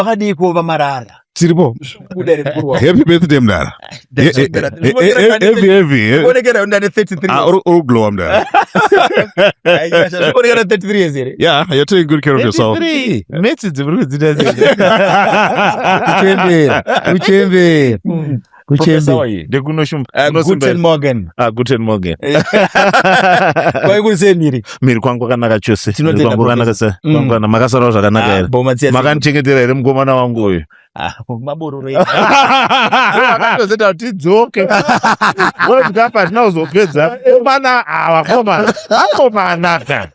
Hadiko Vamarara. Tiripo. Happy birthday, Mdara. Heavy. What get under 33? Oh, glow, I'm there. What get 33 years? Yeah, you're taking good care of yourself. Mates is Guten Morgen. Guten Morgen. Kwa hiyo kusema miri kwangu kanaka chose. Miri kwangu kanaka sa. Kwangu na makasaro zvakanaka here. Makantichetera here mukomana wangu uyu. Maboro re. Akatozeta kuti dzoke. World Cup atinozopedza. Mana awakoma. Akoma ka.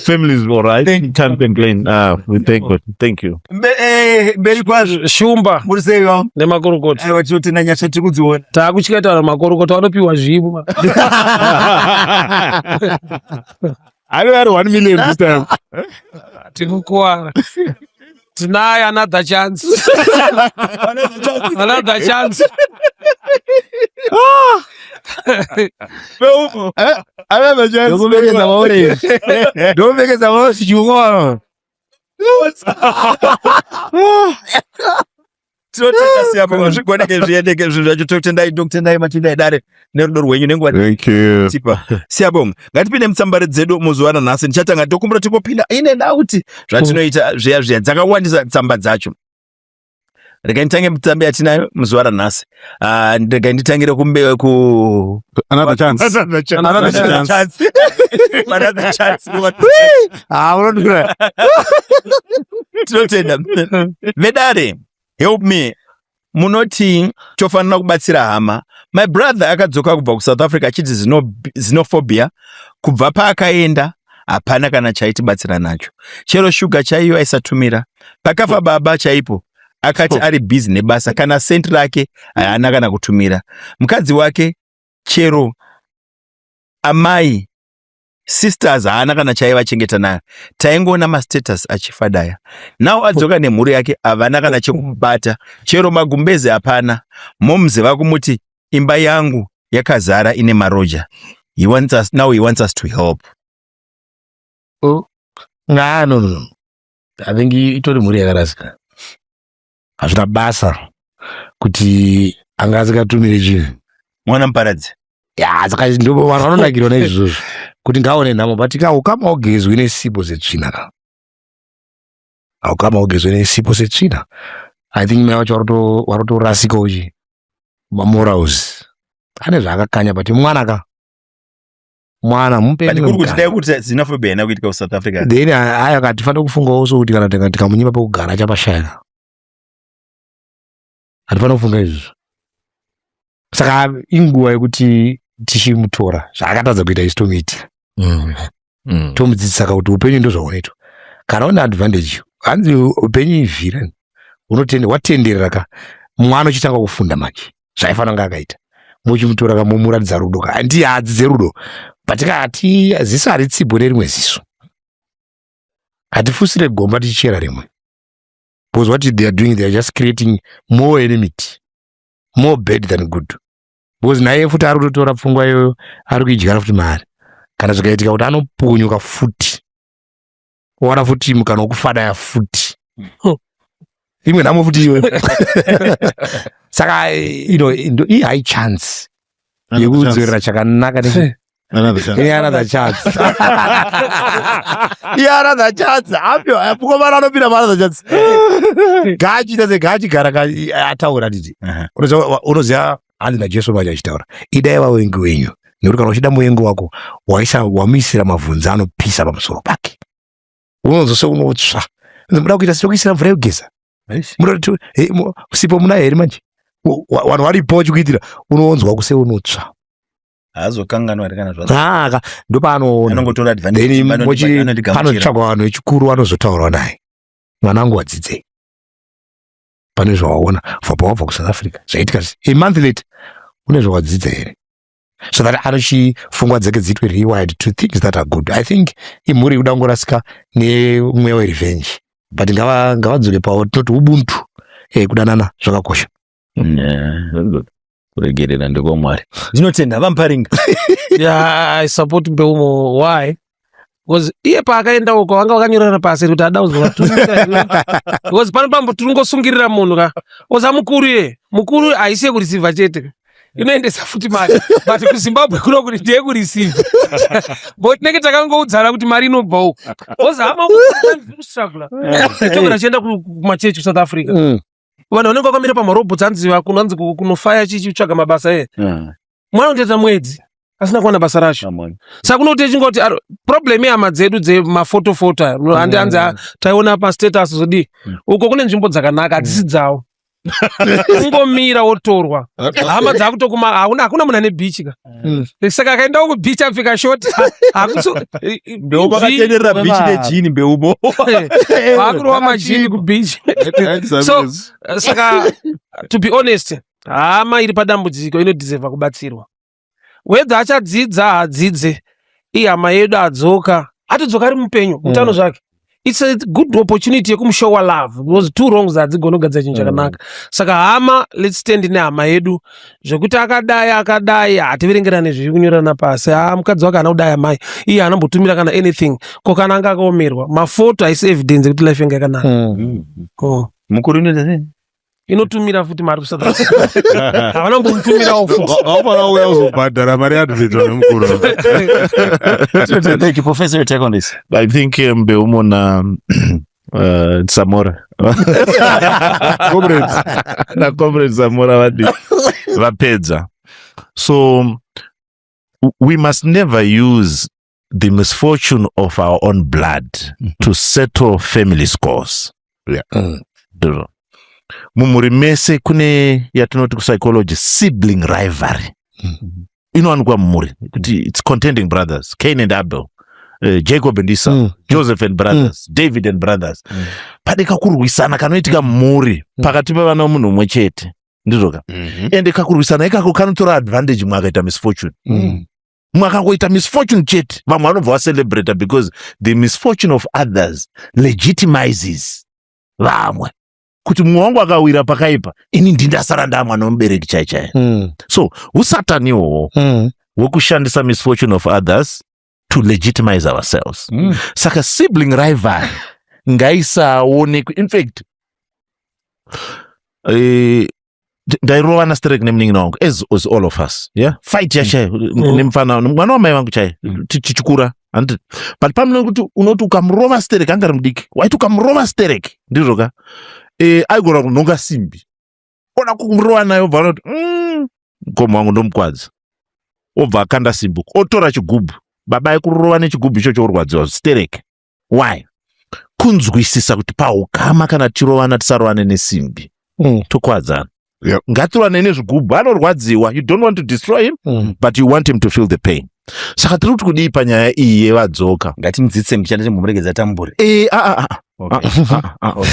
Family is all right. Can't complain. We thank God. Thank you. Mberi kwazo Shumba muriseyo nemakorokota. Aiwa choti na nyasha tikudziona. Takuchikaita na makorokota vanopiwa zvimu. I had 1 million this time. Tikukuwara. Tonight another chance. Another chance. Another chance. Don't make it about you want. Thank you. Siyabonga. Ngatipinde mtsambare dzedu muzuwana nhasi nichatanga tokumbura tikopinda ine nauti zvatinoita zviya dzakawandisa tsamba dzacho. Rega nditange mutsambe yatinayo muzuwana nhasi. Rega nditangire kumbe ku Another chance. Another chance. Tinotenda. Vedare, help me. Munoti chofanira kubatsira hama. My brother akadzoka kubva ku South Africa achiti xenophobia kubva paakaenda hapana kana chaitibatsira nacho. Chero shuga chaiyo aisatumira. Pakafa baba chaipo akati ari busy nebasa kana sent rake haana kana kutumira. Mukadzi wake chero amai sisters haana kana chaivachengeta nayo. Taingoona mastatus achifadaya. Now adzoka nemhuri yake havana kana chekubata. Chero magumbeze hapana. Momze vakumuti imba yangu yakazara ine maroja. He wants us to help. No. I think itori mhuri yakarasika. Hazvina basa kuti anga asikatumire chinhu. Mwana muparadzi. Ya, saka ndo vanhu vanonakirwa naizvozvo. Kuti ngaone nhamo but ukama ugezwe nesipo setsvina. Ukama ugezwe nesipo setsvina. I think mai vacho varotorasika uchi mamorals. Ane zvaakakanya but mwana mupenyu. Kuri kuti dai kuti xenophobia ina kuitika ku South Africa. Then aya akatifana kufungawo so kuti kana tikamunyima pekugara chapashayika. Hatifana kufunga izvo. Saka inguva yekuti tichimutora zvaakatadza kuita isi tomuitira. Tomudzidzisa kuti upenyu ndozvaunoitwa. Kana une advantage hanzi upenyu ivhira watenderera ka mwana uchitanga kufunda manje zvaifanira kunge akaita. Muchimutora kamuratidza rudo ndiye adzidze rudo patikati ziso haritsibo nerimwe ziso. Hatifusire gomba tichichera rimwe. Because what they are doing, they are just creating more enmity, more bad than good. Because naye futi ari kutotora pfungwa iyoyo ari kuidyara futi mari. Kana zvikaitika kuti anopunyuka futi. Wana futi mukana wokufadaya futi. Imwe nhamo futi iwe. Saka high chance yekudzorera chakanaka nechi. Another chance. Another chance. Another chance. Apoko anopinda another chance. Gachi gara ataura titi. Unoziva hanzi naJesu vacho achitaura. Idai vavengi venyu. Nekuti kana uchida muvengi wako wamuisira mavhunzi anopisa pamusoro pake. Unozose unotsva. Muda kuita sekuisira mvura yekugeza. Sipo munayo here manje. Vanhu varipo vachikuitira unoonzwa kuse unotsva. Hazokanganwa kana zvazo. Ndopaanoona. Anongotora advantage. Panotsvagwa vanhu vechikuru vanozotaurawo naye. Mwanangu wadzidze. Pane zvawaona wabva kuSouth Africa. Zvaitika a month later une zvawadzidza here. So that anochifungwa dzake dziitwe rewired to things that are good. I think imhuri ikuda kungorasika nemweya werevenge. But ngavadzoke pawo tinoti ubuntu. Kudanana zvakakosha. Kuregerera ndekwamwari. Zvinotenda vamuparinga. Yeah, I support Mbeumo. Why? because iye paakaenda uko vanga vakanyorera pasi kuti ada kuzovatumira because pano pambo tiringosungirira munhu ka oza mukuru haisiye kurisivha chete inoendesa futi mari but kuzimbabwe kuno kuti ndiye kurisivha bo tinenge takangoudzana kuti mari inobva uko oza hamastrugula togona chienda kumachechi South Africa vanhu vanenge vakamira pamarobhotsi anziva kunonzi kunofaya chichitsvaga mabasa mwana kutoita mwedzi asina kuwana basa racho saka kunoti echingoti problem yehama dzedu dzemafotofoto hanzi taiona pastatus zodi uko kune nzvimbo dzakanaka hadzisi dzawo kungomira wotorwa hama dzakutokuma hakuna munhu ane bichi ka saka akaenda kubichi apfika shoti ndopakatenderera bichi nejini mbeumo vakurova majini kubichi so saka to be honest hama iri padambudziko inodhiserva kubatsirwa wedza achadzidza hadzidze ihama yedu adzoka atodzoka ari mupenyu utano zvake it's a good opportunity yekumushowa love because two wrongs hadzigona kugadzira chinhu chakanaka saka hama let's stand nehama yedu zvekuti akadai hativerengerane zviri kunyorana pasi mukadzi wake hana kudai amai iye hanombotumira kana anything ko kana anga akaomerwa mafoto haisi evidence yekuti life yanga yakanaka mukuru inoita sei inotumira futi mari kusouth Africa havana kumtumirawo futi haufana uya uzobhadhara mari yadvhetwa nemukuru. Thank you, Professor. Your take on this? I think Mbeumo na Samora na comrades Samora vapedza. So we must never use the misfortune of our own blood to settle family scores. Mumuri mese kune yatinoti kupsychology sibling rivalry. Inowanikwa mumuri kuti it's contending brothers, Cain and Abel, Jacob and Esau, Joseph and brothers, David and brothers. Padeka kurwisana kanoitika mumuri pakati pevana vomunhu mumwe chete ndizoka ende kakurwisana ikako kanotora advantage mwakaita misfortune mwakangoita misfortune chete vamwe vanobva vacelebrata because the misfortune of others legitimizes vamwe kuti mumwe wangu akawira pakaipa ini ndindasara ndamwana womubereki chaichai. So usatani ihwohwo hwekushandisa misfortune of others to legitimize ourselves. Saka sibling rival ngaisaonekwe. In fact ndairovana sterek nemunin'ina wangu as all of us, yeah, fight yachai nemufana mwana wamai vangu chai tichikura but pamwe kuti unoti ukamurova sterek anga ari mudiki waiti ukamurova sterek ndizvoka aigona kunonga simbi ona kumurova nayo obva anoti mukoma wangu ndomukwadza obva akanda simbi otora chigubhu baba aikurova nechigubhu ichocho urwadziwa sterek. Why? Kunzwisisa kuti paukama kana tirovana tisarovane nesimbi tokwadzana. Ngatirovane nezvigubhu anorwadziwa, you don't want to destroy him but you want him to feel the pain. Saka tiri kuti kudii panyaya iyi yevadzoka ngatimdzidzise mbichana murekedza tambure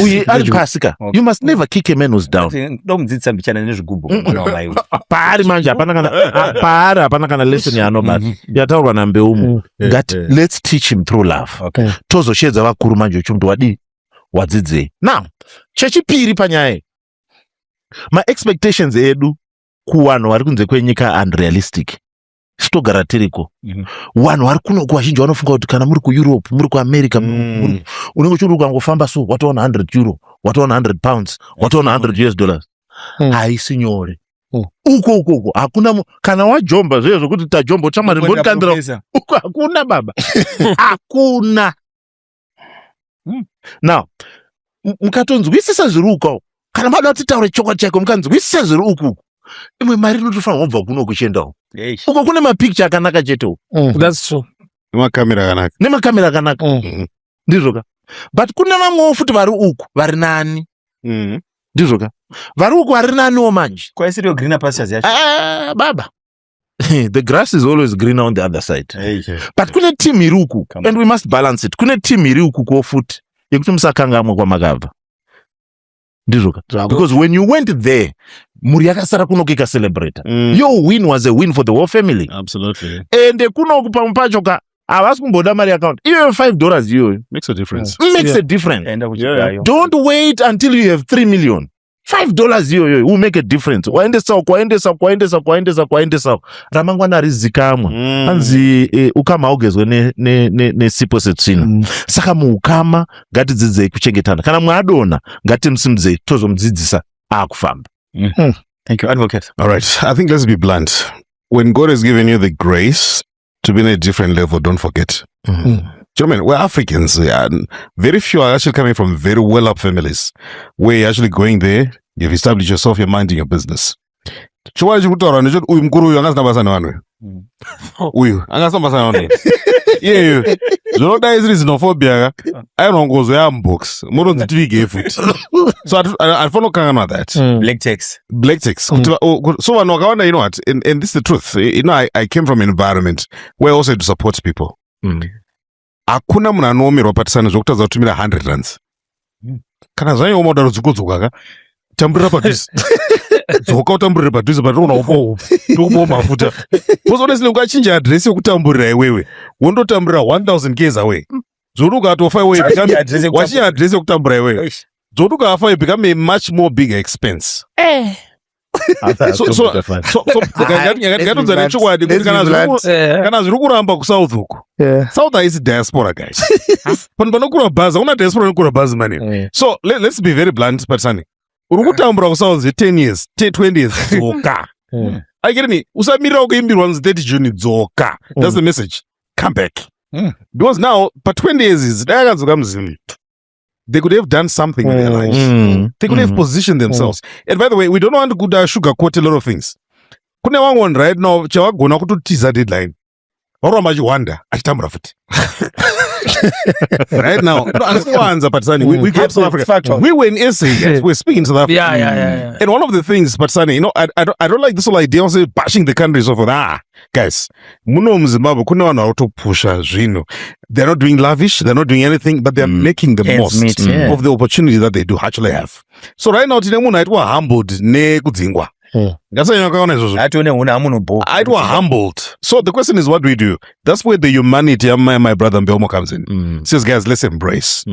uye ari pasika you must never kick a man who's down. ndomudzidzisa mbichana nezvigubhu mwana wamai paari manje hapana kana lesson yaanobata yataurwa naMbeumo ngati let's teach him through love. Tozoshedza vakuru manje uchimti wadii wadzidzei. Now chechipiri panyaya ma-expectations edu kuvanhu vari kunze kwenyika unrealistic. Sitogara tiriko vanhu vari kuno kuvazhinji vanofunga kuti kana muri kuEurope muri kuAmerica unenge uchiri ukangofamba so wataona 100 euro wataona 100 pounds wataona 100 US dollars haisi nyore uko hakuna kana wajomba zvezvo zvokuti tajomba uchamari mbondikandira uko hakuna baba hakuna. Now mukatonzwisisa zviri uko kana mada kuti taure chokwadi chaiko mukanzwisisa zviri uku imwe mari inotofanira kubva kuno kuchiendawo uko kune mapicture akanaka chetewo. That's true. nemakamera akanaka ndizvoka but kune vamwewo futi vari uku vari nani ndizvoka vari uku vari naniwo manje kwaisiriyo greener pastures yacho baba the grass is always greener on the other side. But kune team iri uku and we must balance it. Kune team iri uku ko futi yekuti musakangamwe kwamakabva ndizvoka because when you went there muri yakasara kunoku ikacelebrata your win was a win for the whole family. Absolutely. And kunoku pamwe pacho ka havasi kumboda mari account iyoyo $5 iyoyo Makes a difference. makes a difference. Don't wait until you have 3 million $5 iyoyo will make a difference. Kwaendesa ramangwana rizikamwa anzi ukama augezwe nesipo setsvina saka muukama ngatidzidzei kuchengetana kana mwadona ngatimusimudzei tozomudzidzisa akufamba. Thank you, Advocate. All right. I think let's be blunt. When God has given you the grace to be in a different level, don't forget. Do you know what I mean? We're Africans. Yeah, and very few are actually coming from very well-up families where you're actually going there, you've established yourself, you're minding your business. Uyu mkuru uyu angasina vanwe. Uyu angasina vanwe. Yeah, zvinoda isiri xenophobia ainongozo yambox muronzi tivige futi. So I follow kanganwa that. Black text. So vanhu vakawanda, you know what, and this is the truth. You know, I came from an environment where I also had to support people. Hakuna munhu anomirwa patisana zvokutadza kutumira 100 rands. Kana zvanyooma kudaro dzikudzoka ka tamburira padhuze. Dzoka utamburire padhuze patinoona upo tokupawo mafuta. Because honestly ukachinja address yekutamburira iwewe wondotamburira 1000 k's away. Zvori ukatofa iwewe wachinja address yekutamburira iwewe. Zvori ukafa it become a much more bigger expense. So ngatodzana nechokwadi kuti kana zviri kuramba kuSouth uku. South haisi diaspora guys. Pano panokura bhazi hakuna diaspora inokura bhazi mani. So let's be very blunt patisani. Uri kutambura kuSouth 10 years 20 years dzoka. I get me. Usamirira kuimbirwa on 30 June dzoka. That's the message. Come back. Because now but 20 years is dakadzoka muzimu. They could have done something with their lives. They could have positioned themselves. And by the way, we don't want to sugarcoat a lot of things. Kune one right now, chawagona kutotiza deadline. Oroma chiwanda achitambura futi. Right now, we get South Africa. We were in SA, guys. We're speaking South Africa. Yeah. And one of the things, Patsani, you know, I don't like this whole idea of bashing the countries over that. Guys, muno Zimbabwe, kuna wana autopusha zvino. They're not doing lavish, they're not doing anything, but they're making the most of the opportunity that they do actually have. So right now, tinemuna itwa humbled ne kudzingwa. I was humbled. So the question is, what do we do? That's where the humanity of my brother Mbelmo comes in. Says, guys, let's embrace.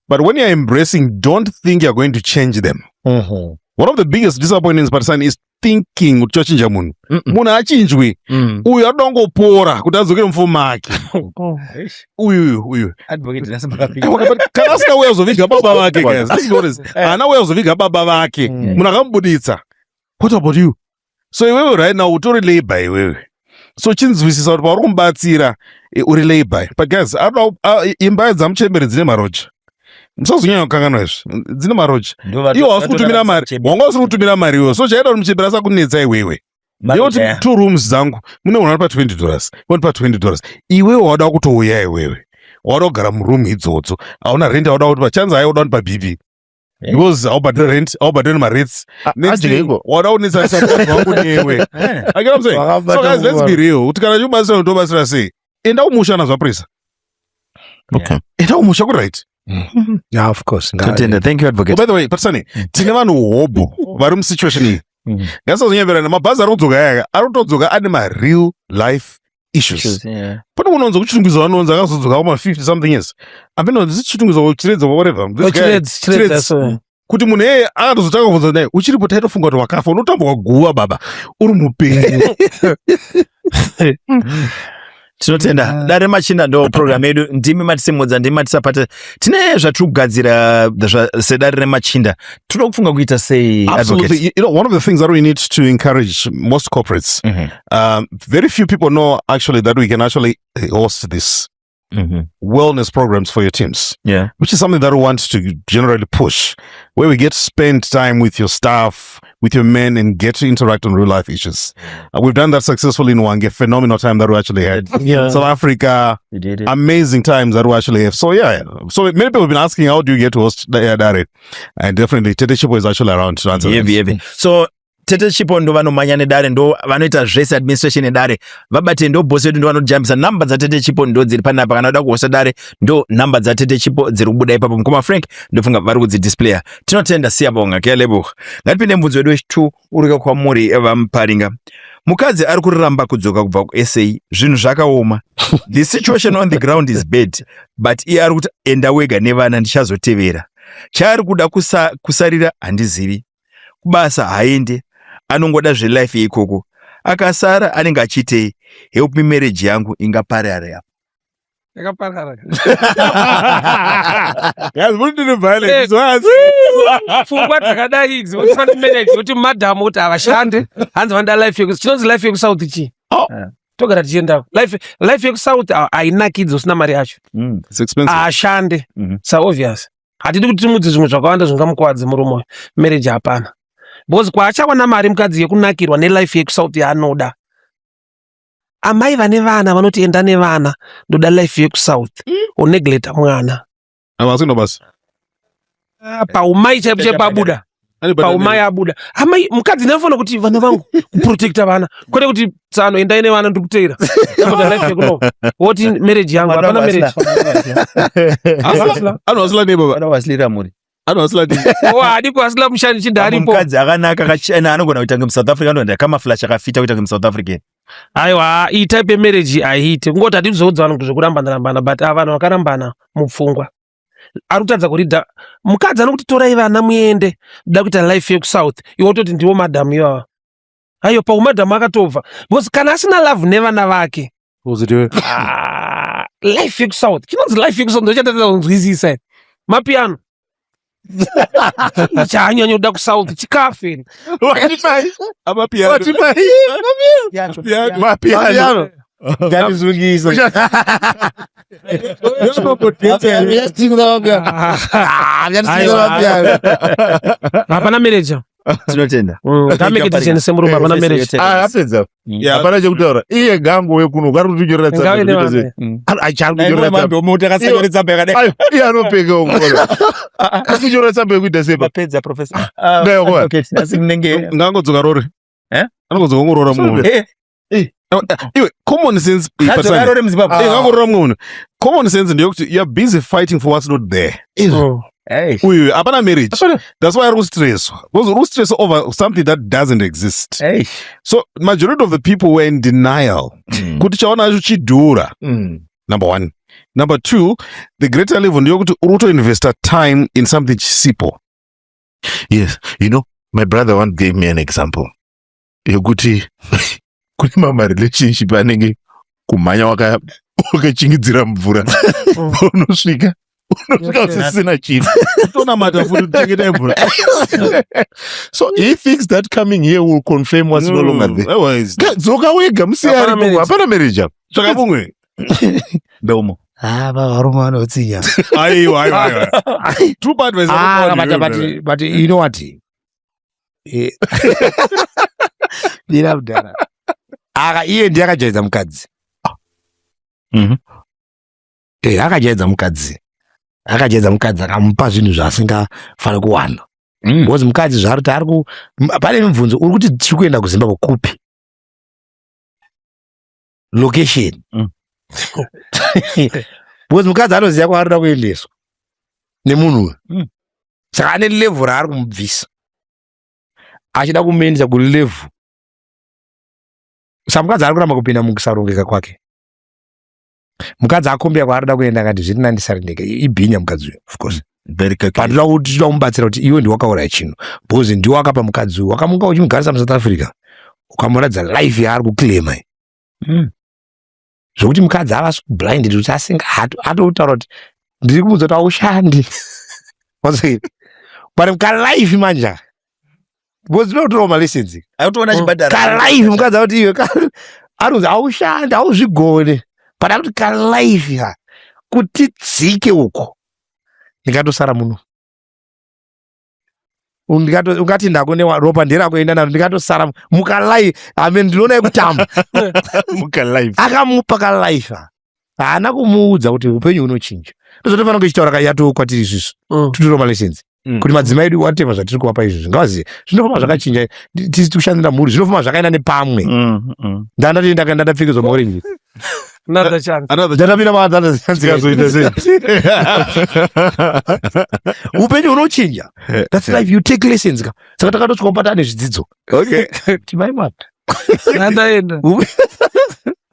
But when you're embracing, don't think you're going to change them. One of the biggest disappointments is thinking uchochinja munhu. Munhu achinjwi. Uyu adongo pora kuti adzokere mupfuma ake. Uyu. Kana asina way uzoviga baba vake, guys. Let's be honest. Ana way uzoviga baba vake. Munhu akamubuditsa. What about you? So iwewe right now utori labor iwewe. So chinzwisisa kuti pauri kumubatsira uri labor. But guys, imba dzamuchembere dzine maroja. Musazonyanya kukanganwa izvi. Dzine maroja. Iwo hausi kutumira mari. Wanga usiri kutumira mari iwe. So chaida kuti muchembere asakunetsa iwewe. Ndiyoti 2 rooms dzangu mune unari pa $20. Wani pa $20. Iwewe wada kutouya iwewe. Wada kugara muroom idzodzo. Hauna rent wada kuti pachanza hai wada kuti pa BB. Because aubhadhira rent, aubhadhira ma-rates. Next thing, wada unetsa support wangu newe. I get what I'm saying? So guys, let's be real. Kuti kana chiubatsira unotobatsira sei? Enda kumusha nazvaprisa. Okay. Enda kumusha ku right. Yeah, of course. Thank you, Advocate. By the way, Patsani, tine vanhu hobo vari musituation iyi. Ngasazonyeverana mabhazi arikudzoka yaka, arikutodzoka ane ma-real life issues. Pane unonzo kuchitungwiza vanonzi akazodzoka kuma 50 something years. Amene chitungiza kuchiredza whatever. Chiredza. Kuti munhu yeye akatozotanga kubvunza naye uchiripo taitofunga kuti wakafa unotambuka guva baba uri mupenyu. Tinotenda dare machinda ndo program yedu ndimi matisimudza ndimi matisapata tine zvatiri kugadzira sedare remachinda tinoda kufunga kuita sei Advocate? Absolutely. You know, one of the things that we need to encourage most corporates, very few people know actually that we can actually host this wellness programs for your teams, which is something that we want to generally push, where we get to spend time with your staff, with your men, and get to interact on real life issues. We've done that successfully in Wange, phenomenal time that we actually had. South Africa, amazing times that we actually have. So so many people have been asking, how do you get to host Dare? And definitely Tete Chipo is actually around to answer this. So Tete Chipo ndo vanomanya nedare ndo vanoita zvese administration edare vabate ndo bosi vedu ndo vanojambisa namba dzaTete Chipo ndo dziri panapa kana uda kuhosta dare ndo namba dzaTete Chipo dziri kubuda ipapo mukoma Frank ndofunga vari kudzidisplaya. Tinotenda siyabonga kuyalebo. Ngatipinde mubvunzo wedu wechitu urika kwamuri Eva Muparinga. Mukadzi ari kuramba kudzoka kubva kuSA zvinhu zvakaoma. The situation on the ground is bad but iye ari kuti enda wega nevana ndichazotevera. Chaari kuda kusarira handizivi. kubasa haende, anongoda zvelife yeikoko. Akasara anenge achitei, help me marriage yangu ingaparara yapo. Yakaparara. Pfungwa dzakadai idzi unofanira marriage kuti madhamu kuti avashande hanzi vanda life yeku chinonzi life yeku south chi. Togara tichienda life yeku south ainakidzi usina mari yacho. It's expensive. Ashande. Sa obvious. Hatidi kuti timudzi zvimwe zvakawanda zvingamukuwadze murume. Marriage hapana. Because kwaachawana mari mukadzi yekunakirwa nelife yeku south yaanoda. Amai vane vana vanoti enda nevana ndoda life yeku south onegleta mwana. Avasino basi. Paumai chaipo pabuda. Paumai abuda. Amai mukadzi nafona kuti vana vangu kuprotecta vana. Kwete kuti tsano enda ine vana ndikuteira. Ndoda life yeku no. Woti marriage yangu hapana marriage. Anowasila ne baba. Anowasilira muri. Anowasila ne. Adiko asila mushani chindaripo. Mukadzi akanaka akachena anogona kuita ngemuSouth Africa ndoenda kama flash akafita kuita ngemuSouth African. Aiwa, iyi type of marriage ahiite. Kungoti hatizodza vanhu zvekurambana but vanhu vakarambana mupfungwa. Arikutadza kurida mukadzi anokuti torai vana muende da kuita life yeku south. Iwo toti ndiwo madhamu iwawa. Ayo paumadhamu akatobva. Because kana asina love nevana vake. Life yeku south. Chinonzi life yeku south ndochatatadza kunzwisisa. Mapiano. Chanyanya kuda kusouth chikafe. Amapiano. Mapiano. Ganizungisa. Hapana marriage. Tinotenda. Kameke tichene semurume hapana marriage. Apedza. Hapana chekutaura. Iye gango wekuno karikutunyorera tsatsa. Achari mambo muti akasanyore tsamba yakadai. Iye anopeka ukora. Akunyora tsamba yekuita sepa. Apedza professor. Ndayo. Okay, asinenge. Ngangodzoka rore. Angodzoka ngorora munhu. Iwe common sense Rore muZimbabwe. ngangorora munhu. Common sense ndokuti you are busy fighting for what's not there. Hey. Uyu hapana marriage. That's why I stress. Because stress over something that doesn't exist. Hey. So majority of the people were in denial. Kuti chaona acho chidhura. Number one. Number two, the greater level ndokuti uruto investor time in something chisipo. Yes, you know, my brother once gave me an example. Yokuti kune mama relationship anenge kumhanya wakachingidzira mvura. Unosvika usisina chinhu. Tonamata futi tengeta mvura. So he thinks that coming here will confirm what's no longer there. Dzoka wega musiyari hapana marriage apo. Zvakabungwe. Ndomo. varume vanotsinya. Aiwa. True bad advice. But you know what? Ndira mudhara. Iye ndiye akajaidza mukadzi. Akajaidza mukadzi. Akajaidza mukadzi akamupa zvinhu zvaasingafani kuwana. Because mukadzi zvaari pane mibvunzo uri kuti tiri kuenda kuZimbabwe kupi? Location. Because mukadzi anoziva kwaarida kuendeswa nemunhu. Saka ane level raari kumubvisa. Achida kumuendesa kulevel. Saka mukadzi ari kuramba kupinda mukusarongeka kwake. Mukadzi akombera kwaarida kuenda akati zviri nandisarendeke. Ibhinya mukadzi uyu, of course. Patinoda kuti tinomubatsira kuti iwe ndiwe wakauraya chinhu. Because ndiwe wakapa mukadzi uyu. Wakamuka uchimugarisa muSouth Africa. Ukamuratidza life yaari kuclaima. Zvokuti mukadzi avasi blinded kuti asinga atotaura kuti ndiri kumudza kuti aushandi. But mukalife manja. Because ndinotorawo malessons. Autoona chibhadhara. Kalife mukadzi akuti iwe anonzi aushandi auzvigone. But akuti kalife kuti dzike uko. Ndikatosara muno. Ungati ndakone ropa nderakuenda naro ndikatosara mukalife. Ndinoona yekutamba. Mukalife. Akamupa kalife. Haana kumuudza kuti upenyu hunochinja. Ndozotofana kuchitaura yato kwatiri izvizvi. Tutoriwo malessons. Kuti madzimai edu watema zvatiri kuvapa izvozvi ngawazive zvinofamba zvakachinja tisi kushandira mhuri zvinofamba zvakaenda nepamwe. Ndandati ndakapfekedzwa maorenji Another chance. Ndandapinda maanza dzikazoita sei. Upenyu hunochinja. That's life, you take lessons. Saka takatosvika patane zvidzidzo. Okay. Timaimata. Nandaenda.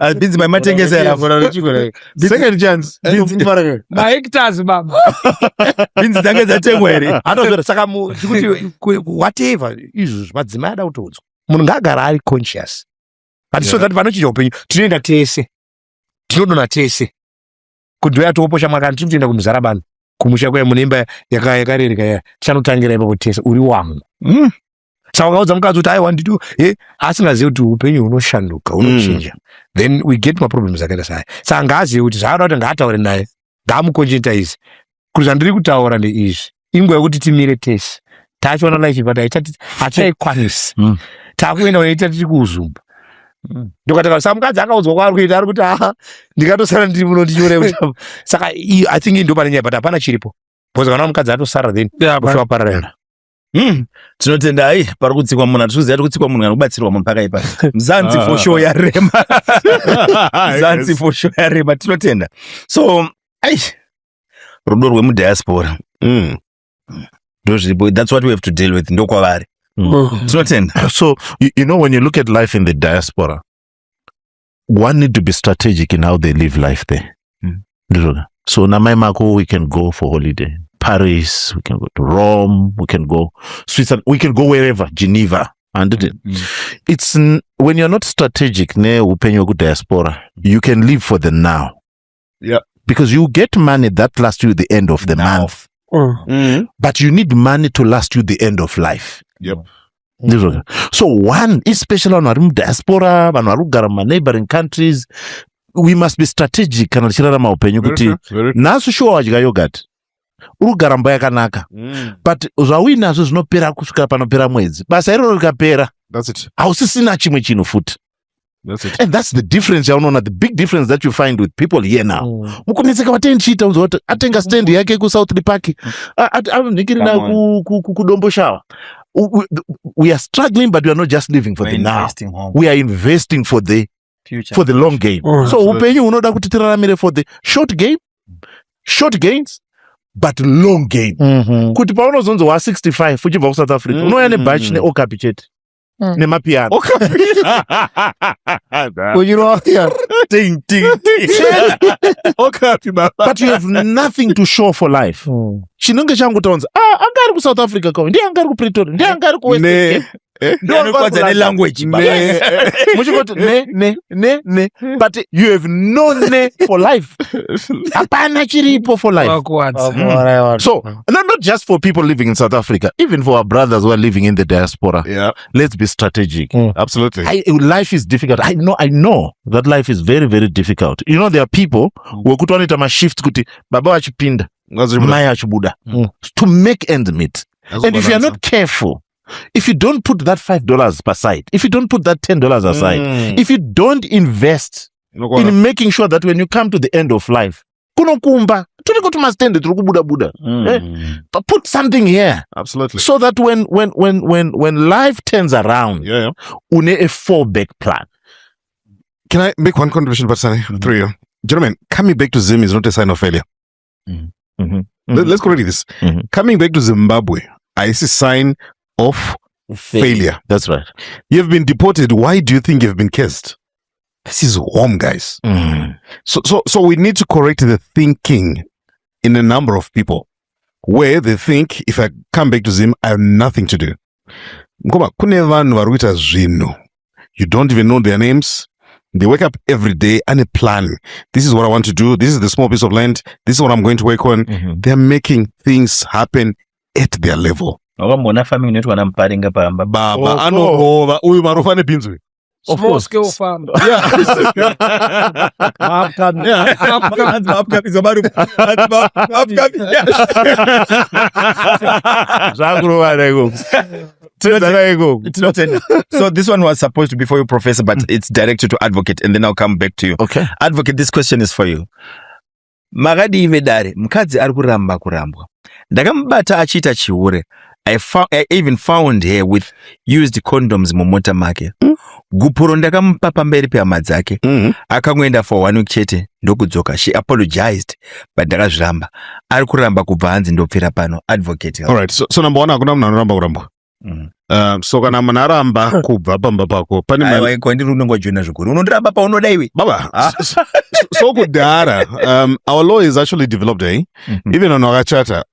Bhinzi maimatengesa here. Second chance. Mahectares baba. Bhinzi dzange dzatengwa here. Anozvera saka tikuti whatever izvo madzimai ada kutoudzwa. Munhu ngaagara ari conscious. Hatiso that panochinja upenyu. Tinoenda tese. Tinodonha tese. Kudhuya toposha mwakani tinoenda kumuzarabani. Kumusha kwaya munemba yakarereka ya. Tichanotangira ipapo tese uri wangu. Saka ukaudza mukadzi kuti aiwa nditu asingazivi kuti upenyu hunoshanduka hunochinja. Then we get maproblems akaita saya. Saka ngaazive kuti zvaada kuti ngaataure naye. Ngaamukonjekitaize. Kuti zvandiri kutaura ndeizvi. Inguva yekuti timire tese. Tachiona life ipata hatichaikwanisi. Takuenda unoita tiri kuuzumba. Ndokataka saka mukadzi akaudzwa kwaari kuita ari kuti ndikatosara ndiri muno ndinyore kuti saka I think ndo pane nyaya but hapana chiripo. Because kana mukadzi atosara then kushowa pararira. Tinotenda pari kutsikwa munhu atikuziva kutsikwa munhu anobatsirwa munhu pakaipa. Mzanzi for sure yarema. Mzanzi for sure yarema tinotenda. So rudo rwemudiaspora. That's what we have to deal with. Ndokwavari. Tinotenda. So you know when you look at life in the diaspora, one need to be strategic in how they live life there. So namai mako we can go for holiday. Paris, we can go to Rome, we can go Switzerland, we can go wherever, Geneva. And it's when you're not strategic, diaspora, you can live for the now. Yeah. Because you get money that lasts you the end of the month. But you need money to last you the end of life. Yep. So one, especially on diaspora, on neighboring countries, we must be strategic. Nasu sure yogurt. Urugaramba yakanaka. But zvawinazo zvinopera kusvika panopera mwedzi. Basa iroro rikapera. That's it. Hausisina chimwe chinhu futi. That's it. And that's the difference, the big difference that you find with people here now. Mukunetseka watenchita uzoti atenga stand yake ku South Park. Nikirina ku Dombo Shower. We are struggling, but we are not just living for the now. We are investing for the future, for the long game. So upenyu unoda kuti tiraramire for the short game, short gains, but long game. Kuti paunozonzo wa 65 uchibva ku South Africa unoya nebach neokapi chete nemapiano. Ting. But you have nothing to show for life. Chinonge changu taunza angari ku South Africa kwa ndiye angari ku Pretoria ndiye angari ku West language. But you have no ne for life. Hapana chiripo for life. So not just for people living in South Africa, even for our brothers who are living in the diaspora. Yeah. Let's be strategic. Absolutely. Life is difficult. I know that life is very, very difficult. There are people who kutwanita ma shift kuti baba wachipinda mai achibuda to make ends meet. And if you are not careful, if you don't put that $5 aside, if you don't put that $10 aside, if you don't invest in making sure that when you come to the end of life, kunokumba turiko tumastende turi kubuda but put something here. Absolutely. So that when life turns around, une a fallback plan. Can I make one contribution, Pasani, through you? Gentlemen, coming back to Zim is not a sign of failure. Let's go read this. Coming back to Zimbabwe, I see sign of failure. That's right. You've been deported. Why do you think you've been cursed? This is home, guys. So we need to correct the thinking in a number of people where they think if I come back to Zim, I have nothing to do. You don't even know their names. They wake up every day and a plan. This is what I want to do. This is the small piece of land. This is what I'm going to work on. They're making things happen at their level. Farming Muparinga Small scale farm. So this one was supposed to be for you, Professor, but it's directed to Advocate, and then I'll come back to you. Okay. Advocate, this question is for you. Magadi ivedare, mukadzi ari kuramba kurambwa. Ndakamubata achita chiure. I even found her with used condoms mumota make. Gupuro ndakamupa pamberi pehama dzake. Akangoenda for 1 week chete ndokudzoka. She apologized, but ndakazviramba. Ari kuramba kubva hanzi ndopfira pano. Advocate. All right. So number one, hakuna munhu anoramba kurambwa. So kana munhu aramba kubva pamba pako pane aiwa kwandiri unongojoina zvikuru unondiramba paunoda iwe baba so kudhara our law is actually developed even on wakachata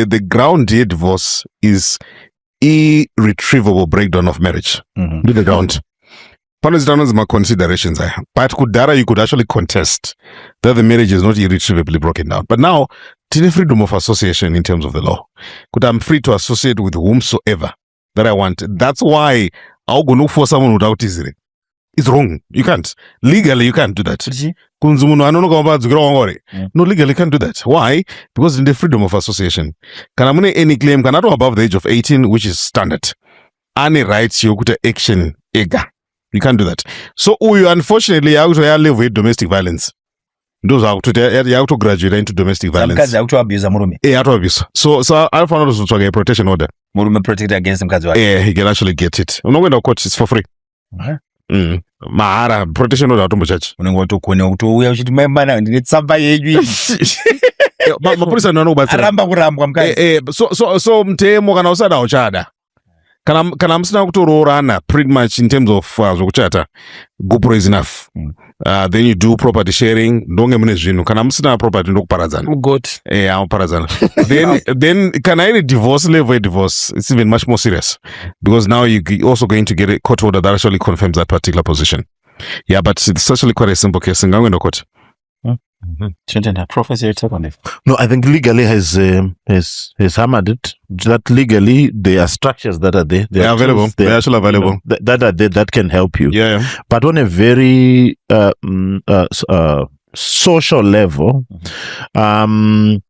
the ground here divorce is irretrievable breakdown of marriage do the ground panozvitanonzi maconsiderations aya but kudhara you could actually contest that the marriage is not irretrievably broken down, but now tine freedom of association in terms of the law kuti I'm free to associate with whomsoever that I want. That's why augona kuforsa munhu kuti autizire. It's wrong. You can't. Legally, you can't do that. Kunzi munhu anonoka mabadzukira wangore. No, legally you can't do that. Why? Because in the freedom of association. Kana mune any claim, kana to above the age of 18, which is standard. Any rights yokuta action ega. You can't do that. So uyu unfortunately yakutoya live with domestic violence. Those are to graduate into domestic violence. Mkazi akutoabuse murume. Atoabuse. So I found out to a protection order. Murume protected against mkazi wake. Yeah, he can actually get it. Unongenda court, it's for free. Mahara protection order atombo church. Unenge watokone kutouya uchiti maimana ndine tsamba yenyu. Mapurisa anokubatsira. Aramba kurambwa mkazi. So mtemo kana usada uchada. Kana musina kutoroorana pretty much in terms of zvokuchata, GoPro is enough. Then you do property sharing, ndonge mune zvinhu. Kana musina property ndokuparadzana. Mugoti. Paradzana. Then kana any divorce level divorce, it's even much more serious because now you're also going to get a court order that actually confirms that particular position. Yeah, but it's actually quite a simple case. Ngangwenda court. Professor, your take on it. No, I think legally has hammered it. That legally there are structures that are there. They're available. They're actually available. That are there that can help you. Yeah. But on a very social level, again,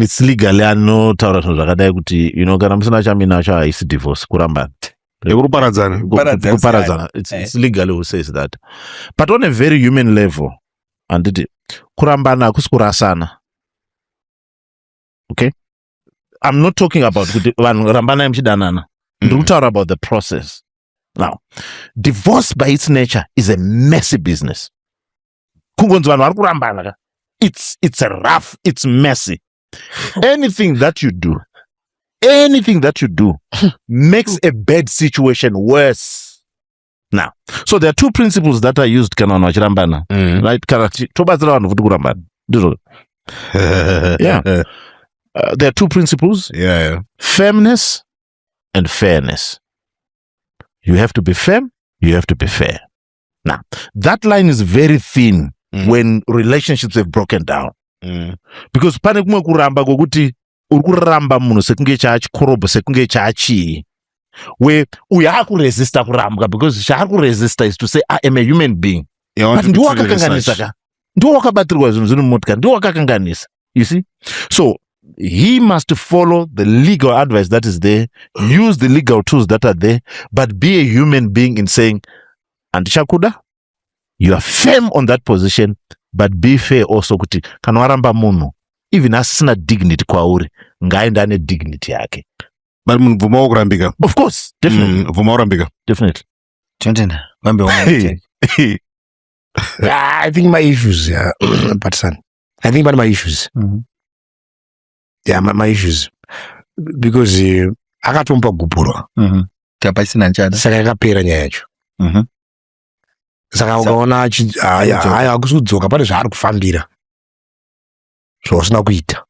it's legally. I know kana musina chamina cha is divorce kuramba. Kuparadzana. It's legally who says that. But on a very human level, and kurambana kuskurasana. Okay, I'm not talking about rambana mchidanana. I'm talking about the process. Now, divorce by its nature is a messy business. It's rough. It's messy. Anything that you do makes a bad situation worse. Now, so there are two principles that are used kanon wachirambana, right? Tobatsira vanhu futi kurambana. Yeah. There are two principles. Yeah. Firmness and fairness. You have to be firm, you have to be fair. Now, that line is very thin when relationships have broken down. Because pane kumwe kuramba kokuti uri kuramba munhu sekunge chachikorobo sekunge chachi. Where we are to resist because resist is to say I am a human being. But you see? So he must follow the legal advice that is there, use the legal tools that are there, but be a human being in saying, Antishakuda, you are firm on that position, but be fair also kuti kanwaramba muno. Even asina dignity kwa uri, ngaenda ane dignity yake. But mvuma kurambika. Of course, definitely. Mvuma kurambika. Definitely. I think my issues, but son, I think about my issues. Yeah, my issues. Because akatompa gupuro. Kapasina nchada. Saka yakapera nyaya yacho. Saka ukaona haya akusudzoka pane zvaari kufambira. Zvosina kuita.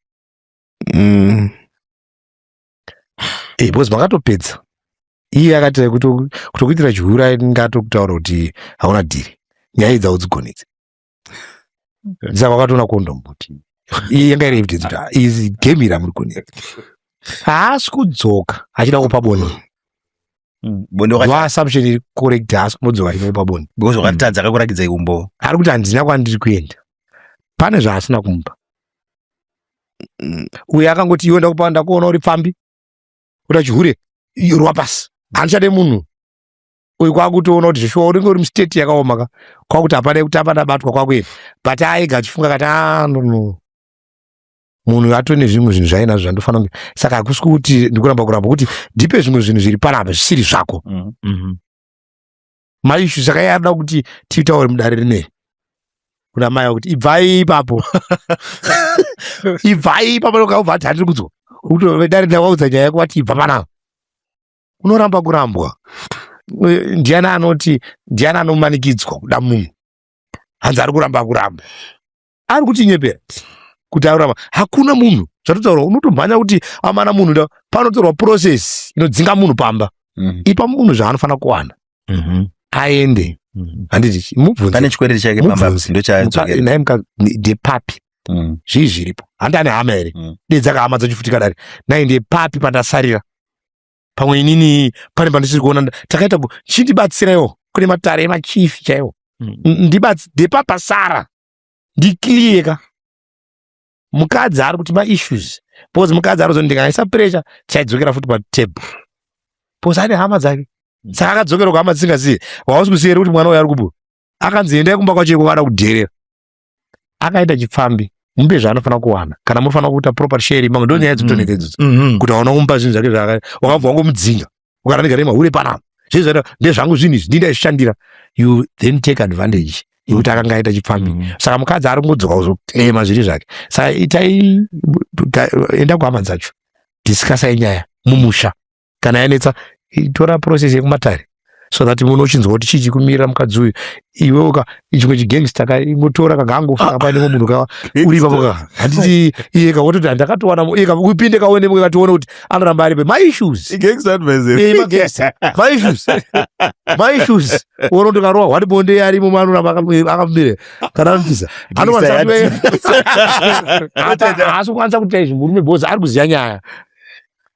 Because makatopedza. Iye akati kutokuitira chihura ngatokutaura kuti hauna dhiri. Nyaya idzi haudzigonedzi. Saka wakatoona kondom kuti iye yanga iri evidence kuti izi game iri amuri kuoneka. Haasi kudzoka achida kupa boni. No assumption iri correct, haasi kumudzoka ino kupa boni. Because wakatadza akakurakidza iumbo. Ari kuti handina kwandiri kuenda. Pane zvaasina kumupa. Uye akangoti iwe ndakupa kuona uri pfambi. Kuti chihure rwa pasi. Handichade munhu. Uyu kwakutoona kuti zvishwa uringe uri mustate yakaoma kwakuti hapana kuti apana batwa kwakwena. But aiga achifunga kati no. Munhu atone zvimwe zvinhu zvainazvo zvandofanira kunge. Saka hakusi kuti ndikuramba kuti ndipe zvimwe zvinhu zviri panapa zvisiri zvako. Maishu saka yada kuti tiitaure mudare rineri. Kuna mai kuti ibvai ipapo. Ibvai ipapo nokubva handiri kudzoka. Kuti dare ndawaudza nyaya yako wati ibva panapa. unoramba kurambwa. Ndiani anomanikidzwa kuda munhu hanzi ari kuramba kuramba, ari kutinyepera kuti aramba. Hakuna munhu zvatotaura, unotomhanya kuti amana munhu, panotorwa process inodzinga munhu pamba, ipa munhu zvaanofanira kuwana aende. Handiti mubvunze pane chikwereti chake pamba ndepapi zvii zviripo, handane hama here dedzaka hama dzachifutika dare nai ndepapi pandasarira, pamwe inini pane pandisiri kuona takaita chindibatsiraiwo, kune matare emachifi chaiwo, ndepapasara ndikiliyeka. Mukadzi ari kuti maissues, because mukadzi ari ndikanaisa pressure chaidzokera futi patable, because ane hama dzake. Saka akadzokera kuhama dzisingaziye, wausi kuziya kuti mwana uyu ari kupo, akanzi endai kumba kwacho kwakada kudherera, akaita chipfambi. Mumbe zvaanofanira kuwana, kana munofanira kuita proper sharing, mamwe ndo nyaya dzotoneka idzodzo, kuti aona kumupa zvinhu zvake zvakare, wakabva wangomudzinga ukaraniga hure panapa zvezvaita ndezvangu zvinhu izvi ndindaishandira, you then take advantage yekuti akanga aita chipfambi. Saka mukadzi ari kungodzoka kuzotema zviri zvake. Saka itai enda kuhama dzacho, diskasai nyaya mumusha, kana yanetsa tora process yekumatare, so that munochinzwa kuti chii chikumirira mukadzi uyu. Iwe chimwe chigangster kaimotora kagangofaka paine munhu uri papo, handiti iye kawototi handakatowana iye upinde kaone mwe katione kuti anoramba ari my issues my issues woroto karoa wadi bonde ari mu manoramba akamire kana antiza anowanza asokwanza kuti izvi murume boza ari kuziya nyaya,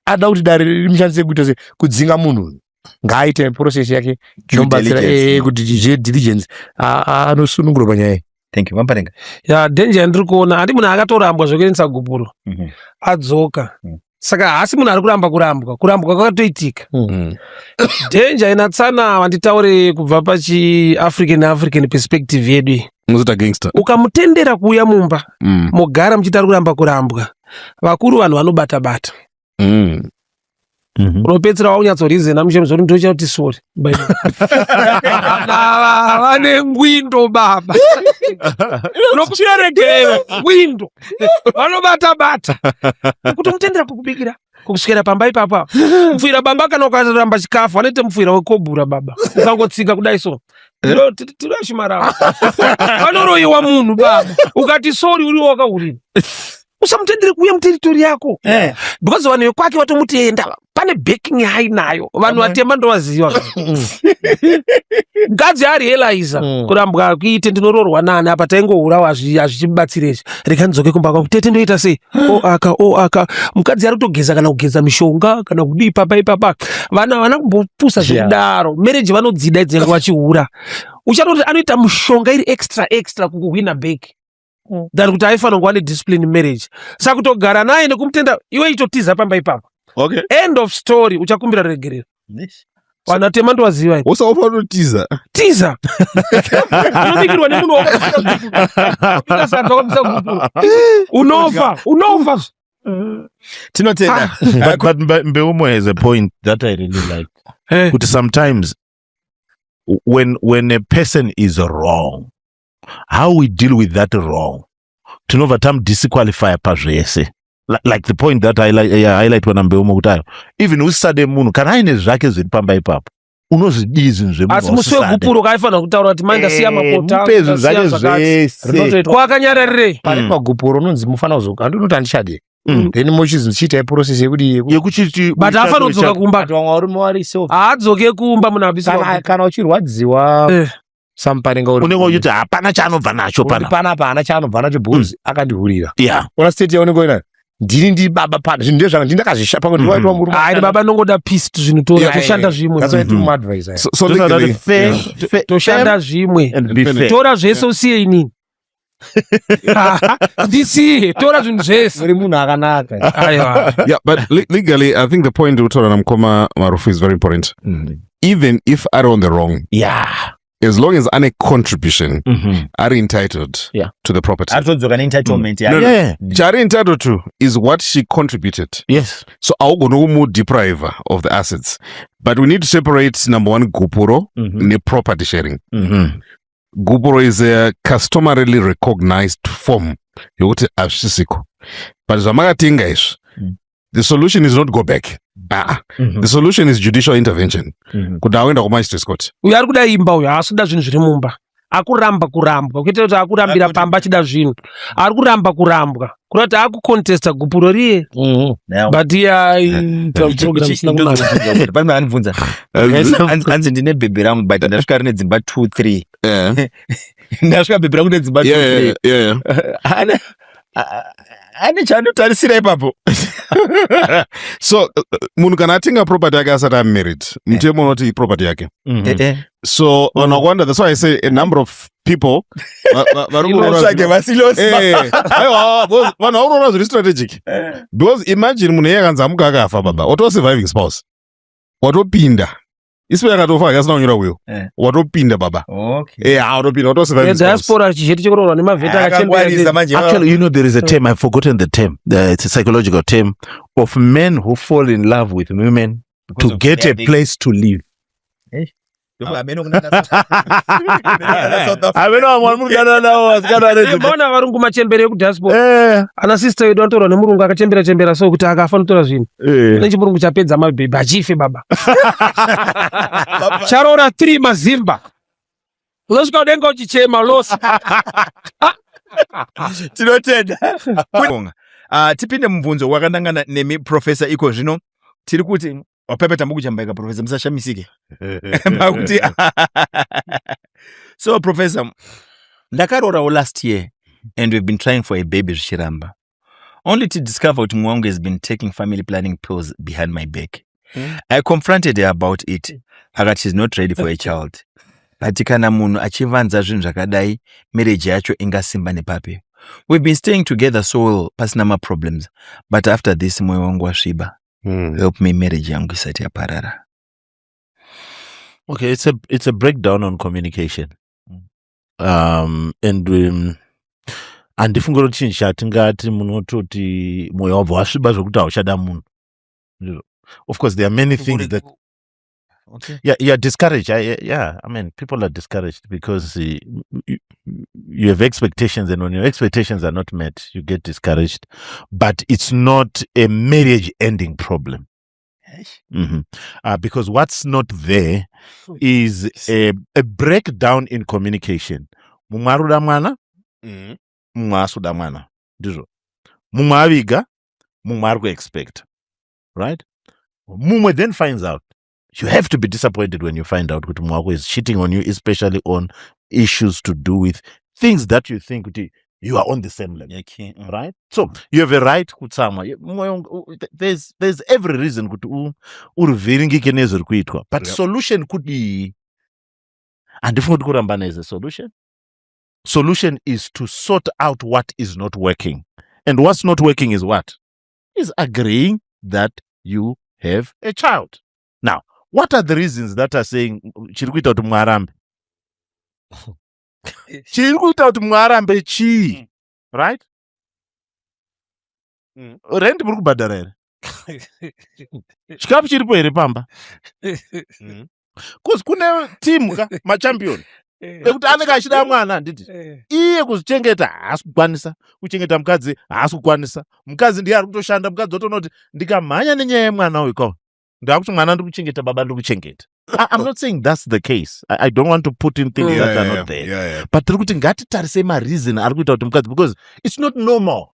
ada kuti dare rimshandise kuita kudzinga munhu, ngaaite process yake inobatsira kuti diligence anosunungura panyaya. Thank you. Muparinga. Ya danger yandiri kuona, handi munhu akatorambwa zvokuendesa gupuro adzoka, saka hasi munhu ari kurambwa kwakatoitika. Danger inatsana vanditaure kubva pachi-African perspective yedu. Muzita gangster. Ukamutendera kuuya mumba, mogara muchita kurambwa, vakuru vanhu vanobata-bata. Unopedzera waunyatsorizena mushemu zvori ndocha kuti sori vane ngwindo baba unokucheregewa ngwindo vanobata-bata kuti mutendera kukubikira kuswera pamba ipapa mufira bamba kana ukaramba chikafu vanoite mufira wekobhura baba ukangotsika kudai so tirashimara vanoroyiwa munhu baba ukati sori uriwo wakaurira usamutendere kuuya muteritori yako because vanhu vekwake vatomutenda, pane backing yainayo, vanhu vatema ndovaziva. Mukadzi arealiza kurambwa kuite ndinoroorwa nani apa taingourawo hazvichimubatsirezvi, reka ndidzoke kumba kwangu tete ndoita sei aka mukadzi ari kutogeza kana kugeza mishonga kana kudii papa ipapa, vana vana kumbopusa zvikudaro mereji vanodzida idzenga vachiura, uchatoti anoita mishonga iri extra kukuhwina beki than kuti aifanira kuva nediscipline marriage. Saka kutogara naye nekumutenda iwe ichotiza pamba ipapo, end of story, uchakumbira regerero. Vanhu atema ndovaziva ipo. Usaofanira tiza unobikirwa nemunhu wakasadza unofa tinotenda. But Mbeumo has a point that I really like. Kuti sometimes when a person is wrong, how we deal with that wrong, tinova disqualify pazvese, like the point that I highlight when Mbeumo kutayo, even usade munhu kana aine zvake zviri pamba ipapo unozvidii zvinhu zvemunhu asi musi wegupuro kaifanira kutaura kuti mandasiya makota mupe zvinhu zvake zvese kwakanyararire pari pagupuro unonzi mufanira kuzoka handinoti handichade then mochizochiita process yekuchiti but afanira kudzoka kumba, vamwe varume variso haadzoke kumba munhu abisa kana uchirwadziwa Muparinga unenge uchiti hapana chaanobva nacho panapa hana chaanobva nacho because akandihurira. Ona state yaunenge uinayo ndiri ndi baba pana zvinhu ndezvanga ndindakazvisha pamwe ndiwaitwa murume ai baba nongoda peace zvinhu toshanda zvimwe so toshanda zvimwe tora zvese usiye inini ndisiye tora zvinhu zvese uri munhu akanaka. Yeah, but legally I think the point utora namukoma Marufu is very important. Even if are on the wrong, as long as any contribution are entitled to the property. Entitlement. Are entitled to is what she contributed. Yes. So I'll go no more deprive her of the assets. But we need to separate number one gupuro and property sharing. Gupuro is a customarily recognized form. But the solution is not go back. The solution is judicial intervention. Kuti aenda kumagistrate court. Uyu ari kuda imba uyu haasi kuda zvinhu zviri mumba. Akuramba kurambwa kuitira kuti akurambira pamba achida zvinhu. Ari kuramba kurambwa. Kurati kuti akukontesta gupuro riye. But pane anibvunza hanzi ndine bhebhe rangu but ndasvika rine dzimba 2-3. Ndasvika bhebhe rangu nedzimba 2-3. Ane chaanotarisira ipapo. So munhu kana atenga property yake asati amarried, mutemo unoti property yake. So wanakwanda, that's why I say a number of people vanhu vaurora zviri strategic. Because imagine munhu iye akanzi amuka akafa baba, wato surviving spouse, watopinda isipo yakatofa yakasina kunyora will, watopinda baba. Watopinda wato surviving spouse. Diaspora chichetu chekuroorwa nemavheta akachembera. Actually, you know, there is a term, I've forgotten the term. It's a psychological term of men who fall in love with women because to get a place to live. Mbona varungu machembere ekudiaspora. Ana sister wedu anotorwa nemurungu akachembera so kuti akafa notora zvinhu. Nechimurungu chapedza mabhebhe achife baba. Charoora 3 mazimba. Unosvika udenga uchichema losi. Tinotenda. Tipinde mubvunzo wakanangana nemi Professor iko zvino tiri kuti Pepe tambuku chambaika Professor musashamisike. Makuti so Professor, ndakarorawo last year and we've been trying for a baby zvichiramba. Only to discover kuti mwangu has been taking family planning pills behind my back. I confronted her about it. Akati she's not ready for a child. But kana munhu achivanza zvinhu zvakadai, marriage yacho ingasimba nepape. We've been staying together so well, pasina ma problems. But after this moyo wangu wasviba. Help me, marriage yangu isati yaparara. Okay, it's a breakdown on communication. And andifunga kuti chinhu chatingati munototi moyo wabva wasviba zvokuti hauchada munhu. Of course, there are many things that you're discouraged. I mean, people are discouraged because you have expectations, and when your expectations are not met, you get discouraged. But it's not a marriage-ending problem. Because what's not there is a breakdown in communication. Mumwe aruda mwana, mumwe asuda mwana. Ndizvo. Mumwe aviga, mumwe ari kuexpect. Right? Mumwe then finds out. You have to be disappointed when you find out that Mwako is cheating on you, especially on issues to do with things that you think you are on the same level. Right? So you have a right kutsama. There's every reason but solution could be, and if kurambana is a solution. Solution is to sort out what is not working. And what's not working is what? Is agreeing that you have a child. Now, what are the reasons that are saying chirikuita kuti mwarambe? Chirikuita kuti mwarambe chi? Right? Rent muri kubhadhara here. Chikafu chiripo here pamba. Because kune team machampion. Ekuti anenge achida mwana nditi. Iye kuzvichengeta haasi kukwanisa, kuchengeta mukadzi haasi kukwanisa. Mukadzi ndiye ari kutoshanda, mukadzi otonoti ndikamhanya nenyaya yemwana uyu ndakuti mwana ndikuchengeta baba ndikuchengeta. I'm not saying that's the case. I don't want to put in things that are not there. But tiri kuti ngatitarise mareason ari kuita kuti mukadzi, because it's not normal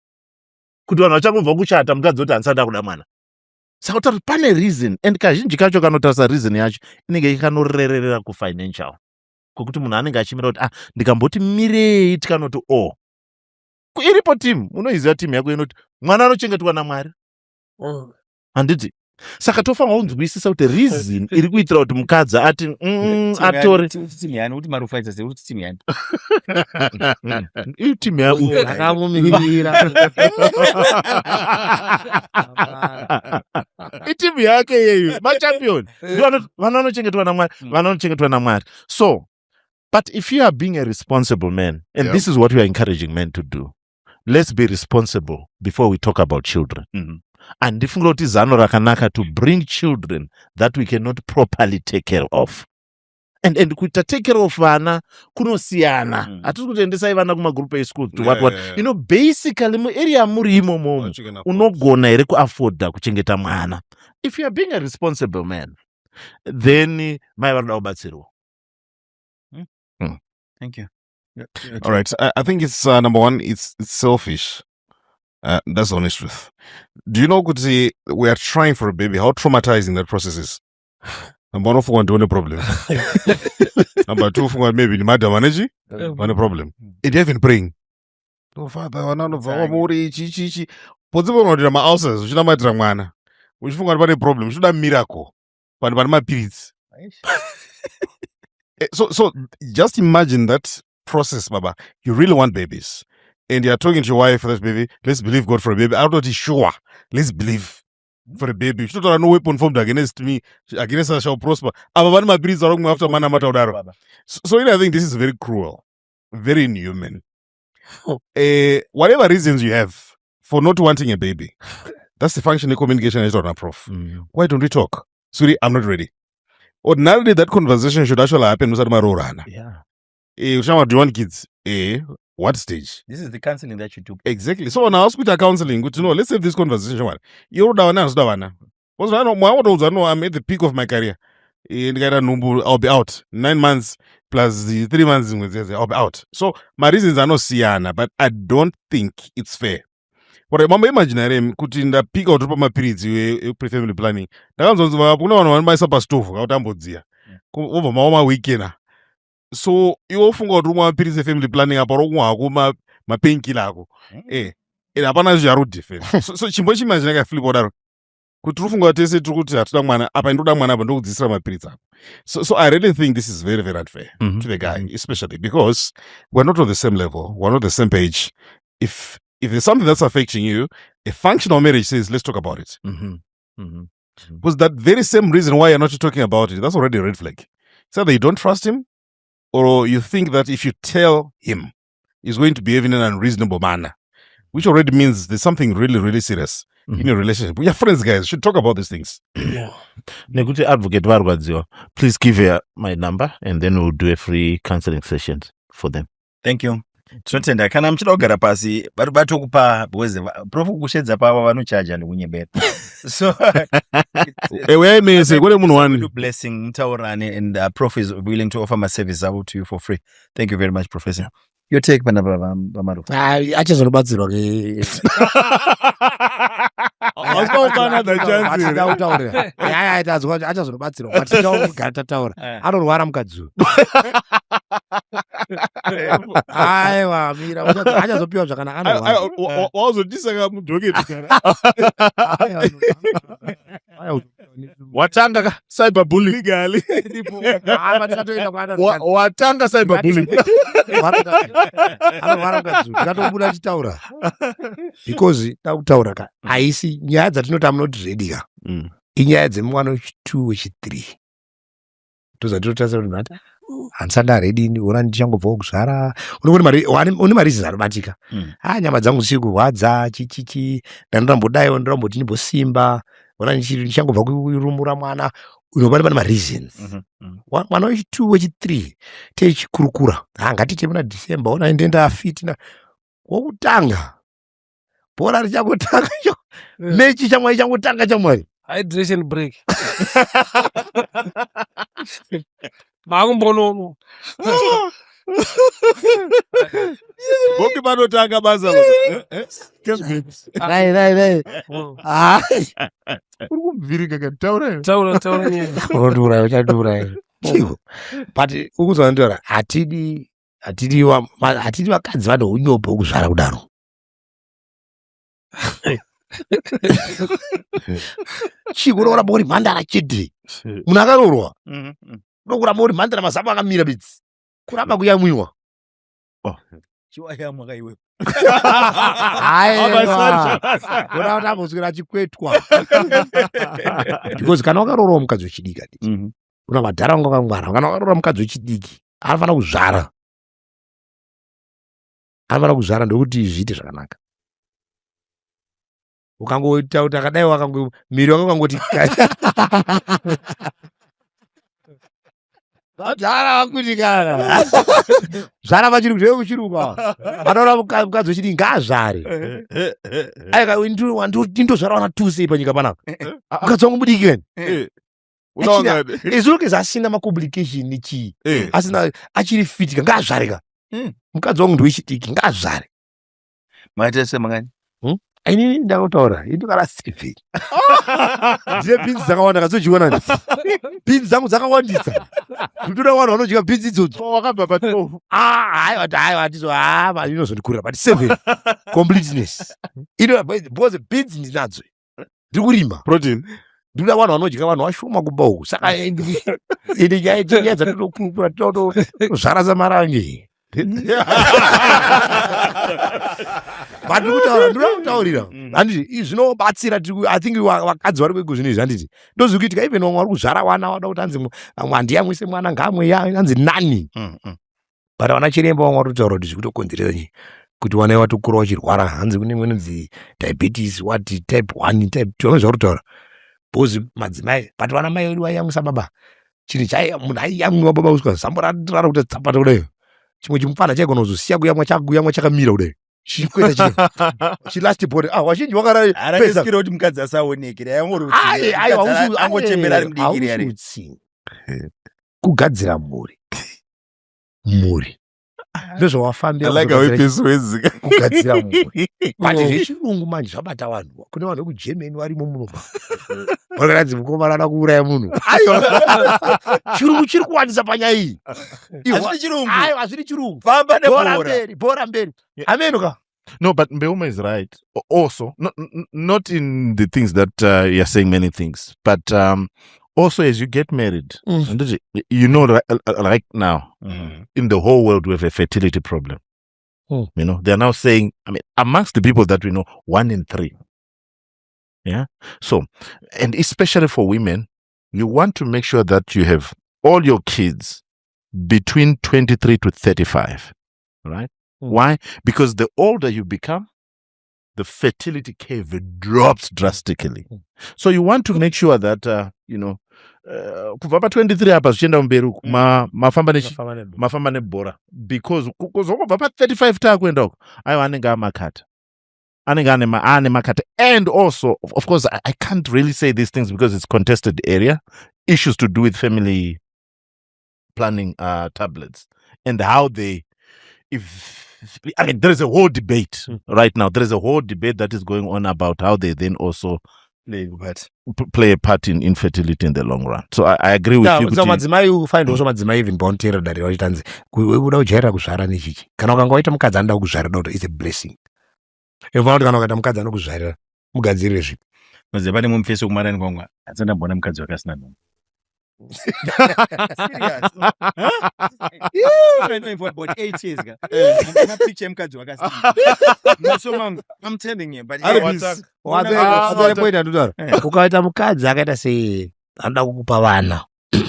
kuti vanhu vachangobva kuchata mukadzi oti handisada kuda mwana. Saka kuti pane reason, and kazhinji kacho kanotarisa reason yacho inenge ikanorerera kufinancial. Kokuti munhu anenge achimira kuti ndikamboti mirei tikanoti iripo team, unoiziva team yako inoti mwana anochengetwa naMwari. Handiti. Saka tofanwa unzwisisa kuti reason iri kuitira kuti mukadzi ati atore team yani kuti marufaita sei kuti team yani. Team yangu akamumirira. Team yake yeyo machampion. Vanochengetwa naMwari, vanochengetwa naMwari. So, but if you are being a responsible man, and this is what we are encouraging men to do, let's be responsible before we talk about children. And if we zano rakanaka to bring children that we cannot properly take care of. and kuita take care of vana kunosiyana. Hatisi kutoendesai vana kumagroup school to what. You know, basically area muri imomo unogona here kuafforda kuchengeta mwana. If you are being a responsible man, then mai varoda kubatsirwa. Thank you. All right. I think it's number one, it's selfish. That's the honest truth. Do you know, Kuti, we are trying for a baby, how traumatizing that process is? Number one, for one problem. Number two, for one, maybe the madam energy, one problem. It even praying. No, Father, none of our more chi. Possible not in my houses, we should have my drama. We should have a problem, we should have miracle. But my periods. So just imagine that process, Baba. You really want babies. And you're talking to your wife for this baby. Let's believe God for a baby. I'm not sure. Let's believe for a baby. If you don't have no weapon formed against me, against us shall prosper. So I think this is very cruel, very inhuman. Whatever reasons you have for not wanting a baby, that's the functional communication I don't approve. Why don't we talk? Sorry, I'm not ready. Ordinarily, that conversation should actually happen with Rana. Yeah. Do you want kids? What stage? This is the counseling that you do. Exactly. So now hospital counseling, good to know. Let's have this conversation. You're down now. I'm at the peak of my career. I'll be out 9 months plus the 3 months. I'll be out. So my reasons are not Siana, but I don't think it's fair. But I'm imagining kuti nda pick out my periods pre-family planning. My supper stove out over my weekend. So you often got room periods family planning about my painkiller. In Abana Jaru different. So chimbochi imagine I flip order. Kutrufunga tese trukuti atudamana apa ndodamana apa ndokudzisira mapirits. So I really think this is very, very unfair to the guy, especially because we're not on the same level, we're not on the same page. If there's something that's affecting you, a functional marriage says, let's talk about it. Because that very same reason why you're not talking about it, that's already a red flag. It's either you don't trust him, or you think that if you tell him, he's going to behave in an unreasonable manner, which already means there's something really, really serious in your relationship. We are friends, guys. Should talk about these things. Nekuti advocate varwadziwa, please give her my number and then we'll do a free counseling session for them. Thank you. Tinotenda kana muchida kugara pasi vari batokupa because prof kushedza pava vanochaja ndikunyebera. So blessing mutaurane and prof is willing to offer my service out to you for free. Thank you very much, Professor. Your take pana pamaru. Achazonobatsirwa ke. Achazonobatsirwa kwatitaugara tataura. Anorwara mukadzi. Aiwa mira achazopiwa zvakanaka anorwara. Wazodisaka mudhoketi kana. Watanga cyberbullying gali. Watanga cyberbullying. Anorwara mukadzi. Ngatobuda titaura. Because tautaura ka haisi nyaya dzatinoti amunoti zvedika. Inyaya dzemwana wechi2 wechi3. Tozatotasa kuti mata hansanda ready ora ndichangobva kuzvara. Une marizi anobatika. Nyama dzangu dziri kurwadza chichichi. Ndandambodaiwo ndamboti ndimbosimba. Ora ndichangobva kurumura mwana. Unobana pane mareasons. Mwana wechi2 wechi3 techikurukura. Ngatite muna December ona ndenda afiti na wokutanga. Bora richangotanga cho. Mechi chamwari changotanga chamwari. Hydration break. Makumbono. Boki banotanga baza. Right. Urikubvirika kataura. Taura nye. Rodura uchadura. But ukuzondora atidi vakadzi vane unyombo kuzvara kudaro. Chikuraura mori mhandara chidri. Munhu akarorwa. Unokuramba uri mhandara mazamu akamira bedzi. Kuramba kuyamwiwa. Chiwayamwa kaiwe. Aiwa. Ora utamboswera achikwetwa. Because kana wakarorawo mukadzi wechidiki aditi. Una madhara wanga wakangwara. Kana wakaroora mukadzi wechidiki anofana kuzvara. Anofana kuzvara ndokuti zviite zvakanaka. Ukangoita kuti akadai miri wako ukangoti Zvara vakutikana. Zvara vachirungu zvekuchirunga. Vanoona mukadzi wechiti ngazvare. Aika ndozvara wana tuse panyika panapa. Mukadzi wangu mudikeni. Izvo asina macomplication nechii. Asina achiri fitika ngazvareka. Mukadzi wangu ndoichitiki ngazvare. Maita semangani? Inini ndakutaura indikara Stephen. Ndine bhinzi dzakawanda kazochiona ndi. Bhinzi dzangu dzakawandisa. Ndoda vanhu vanodya bhinzi idzodzo. Wakabva pa 12. Haiwa tizo inozondikurira but 7 completeness. Because bhinzi ndinadzo. Ndiri kurima Protein. ndoda vanhu vanodya vanhu vashoma kuba uku. Saka nyaya dzatotokura totozvara samarange. Ndoda kutaurira handiti zvinobatsira. I think vakadzi vari kwekuzvinhu izvi handiti ndozvikuitika even vamwe vari kuzvara vana vada kuti hanzi handiyamwise mwana ngamwe hanzi nani. But vana chiremba vamwe vari kutaura kuti zvikutokonzeresa nyii kuti vana vatokura vachirwara hanzi kune inonzi diabetes what type 1 type 2 vanozva kutaura bhozi madzimai but vana mai vedu vaiyamwisa baba chinhu munhu aiyamwiwa baba kusvika zambo rara kuti tsapata kudai chimwe chimufana chaigona kuzosiya kuyamwa chakamira kudai chikweta chilast body wazhinji wakarapesikira kuti mukadzi asaonekera angochembera ari mudigiri kugadzira mhuri ndozvawafambira kugadzira mhuri. But zvechirungu manje zvabata vanhu kune vanhu vekugermany varimo munobva vakaradzi mukoma rada kuuraya munhu. Chirungu chiri kuwandisa panyaya iyi. Hazviri chirungu. Bhora mberi amenuka. No, but Mbeuma is right. Also, not in the things that you're saying many things, but also as you get married, you know, right now, in the whole world we have a fertility problem. You know, they're now saying, I mean, amongst the people that we know, 1 in 3. Yeah. So, and especially for women, you want to make sure that you have all your kids between 23 to 35, right? Why? Because the older you become, the fertility curve drops drastically. So you want to make sure that, you know, kubva pa 23 apa zvichienda mberi uku mafamba nebhora because kubva pa 35 takuenda uku aiwa anenge amakata ane makata. And also, of course, I can't really say these things because it's contested area, issues to do with family planning tablets and how they, I mean, there is a whole debate right now. There is a whole debate that is going on about how they then also play a part in infertility in the long run. So I agree with you. So madzimai ufind also madzimai even bontera dari vachitanzi uda kujaira kuzvara nechichi kana ukanga waita mukadzi anoda kuzvara daughter is a blessing. Ivona kuti kana ukaita mukadzi anoda kuzvarira mugadzirire zvipi. Maze pane mumfeso kumarani kwangwa adzana bona mukadzi wakasina nhumbu. Serious? I know for about 8 years. I'm picture mukadzi wakasina. I'm telling you, but ukaita mukadzi akaita sei anoda kukupa vana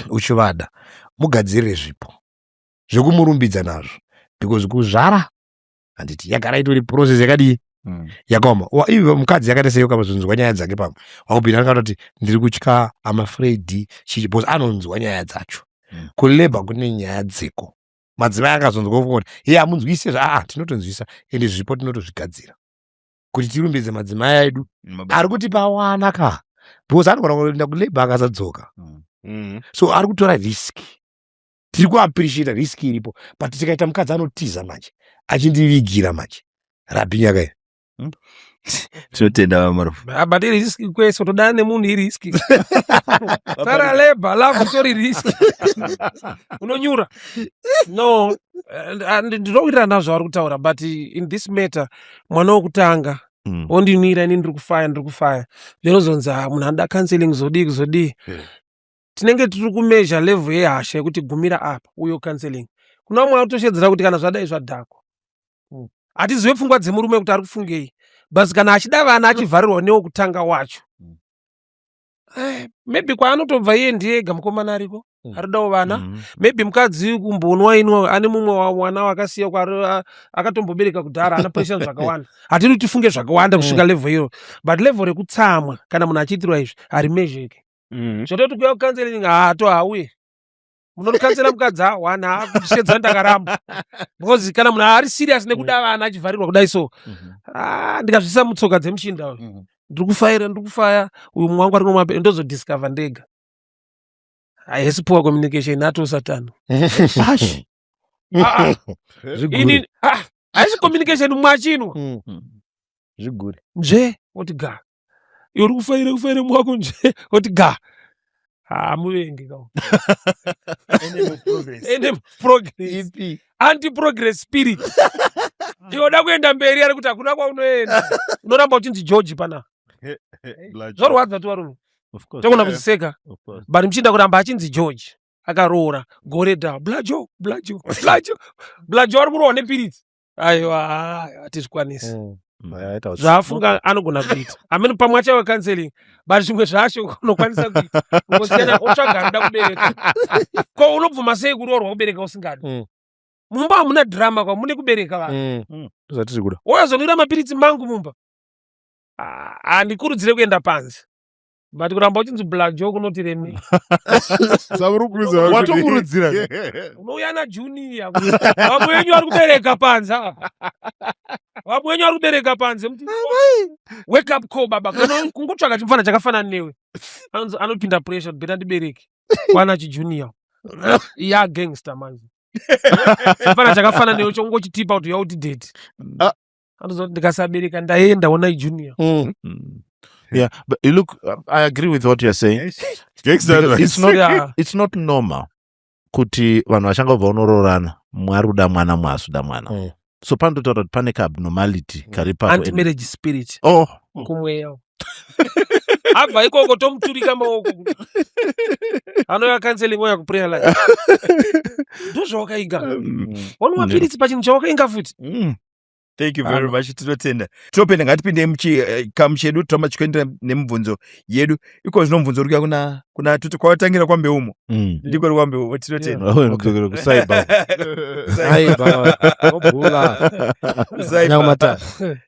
uchivada mugadzirire zvipo zvekumurumbidza nazvo because kuzvara handiti yagara itori process yakadii yakaoma. Ivo mukadzi yakaita sei ukazonzwa nyaya dzake pamwe wakubhina akati ndiri kutya I'm afraid chichi because anonzwa nyaya dzacho. Kuleba kune nyaya dzeko madzimai akazonzwa kufunga kuti iye amunzwise tinotonzwisa ende zvipo tinotozvigadzira kuti tirumbidze madzimai edu ari kutipa wana ka because anogona kuenda kuleba akazadzoka. So ari kutora riski. Tiri kuappreciate riski iripo but tikaita mukadzi anotiza manje achindivigira manje rapinya kai tinotenda marufu but iriski kwese utodana nemunhu iriski tara leba love tori riski unonyura no ndinokuitira nazvo ari kutaura but in this matter mwana wokutanga ondimira ini ndiri kufaya zvinozonza munhu anoda counseling zodii tinenge tiri kumeasure level yehasha yekuti gumira apa uyo counseling kuna umwe atoshedzera kuti kana zvadai zvadhako hatizive pfungwa dzemurume kuti ari kufungei basi kana achida vana achivharirwa newokutanga wacho maybe kwaanotobva iye ndiye ega mukomana ariko aridawo vana maybe mukadzi kumbonwa ino ane mumwe mwana wakasiya akatombobereka kudhara ana pressure zvakawanda hatiri kuti tifunge zvakawanda kusvika level iro but level rekutsamwa kana munhu achiitirwa izvi harimezheke zvototi kuya kucounseling hauye Munokansela mukadzi wana kushedza ndakaramba. Because kana munhu ari serious nekuda vana achivharirwa kudai so. Ndikazvisa mutsoka dzemuchinda. Ndiri kufaya uyu mwangu ari nomwape ndozodiscover ndega. Haisi poor communication nato satani. Ini haisi communication mwachino. Zvigure. Nje oti ga. Uri kufaire mwako nje oti ga. Muvengi kawo. Enemy progress. Anti-progress spirit. Yoda kuenda mberi ari kuti hakuna kwaunoenda. Unoramba uchinzi George pana. Zvorwadza tu varume. Of course. Tokona kuziseka. Of course. But muchinda kuramba achinzi George. Akaroora. Goreda. Blajo. Ari kurohwa nepiritsi. Aiwa. Hatizvikwanisi. Zvafunga anogona kuita. Amene pamwe achawe counseling. But zvimwe zvacho unokwanisa kuita. Ngosiyana otsvaga anoda kubereka. Ko unobvuma sei kuroorwa kubereka usingadi. Mumba hamuna drama kwa mune kubereka vanhu. Zvatiri kuda. Wazonwira mapiritsi mangu mumba. Handikurudzire kuenda panze. But kuramba uchinzi black joke unoti remi. Watokurudzira. Unouya naJunior. Vamwe wenyu vari kubereka panze. Vamwe wenyu vari kubereka panze. Wake up call baba. Kungotsvaga chimufana chakafanana newe. Anopinda pressure beta ndibereke. Kwana chiJunior. Ya gangster manje. Chimufana chakafanana newe chongochitipa kuti yauti date. Anozoti ndikasabereka ndaenda ona Junior. Yeah, but you look, I agree with what you're saying. It's not normal kuti vanhu vachangobva unororana mwari kuda mwana mwasuda mwana. So panototaura kuti pane abnormality kari papo. Anti-marriage spirit. Kumweya. Abva ikoko tomuturika maoko. Anoya counseling oya kuprayer life. Ndozvawakaiga. Wanu mapiritsi pachinhu chawakainga futi. Thank you very much. Tinotenda. Topenda ngatipinde muchikamu chedu toma chikuendera nemubvunzo yedu. Iko zvino mubvunzo uri kuna tuti kwawatangira kwambeumo. Ndiko uri kwambeumo tinotenda. Kusaiba.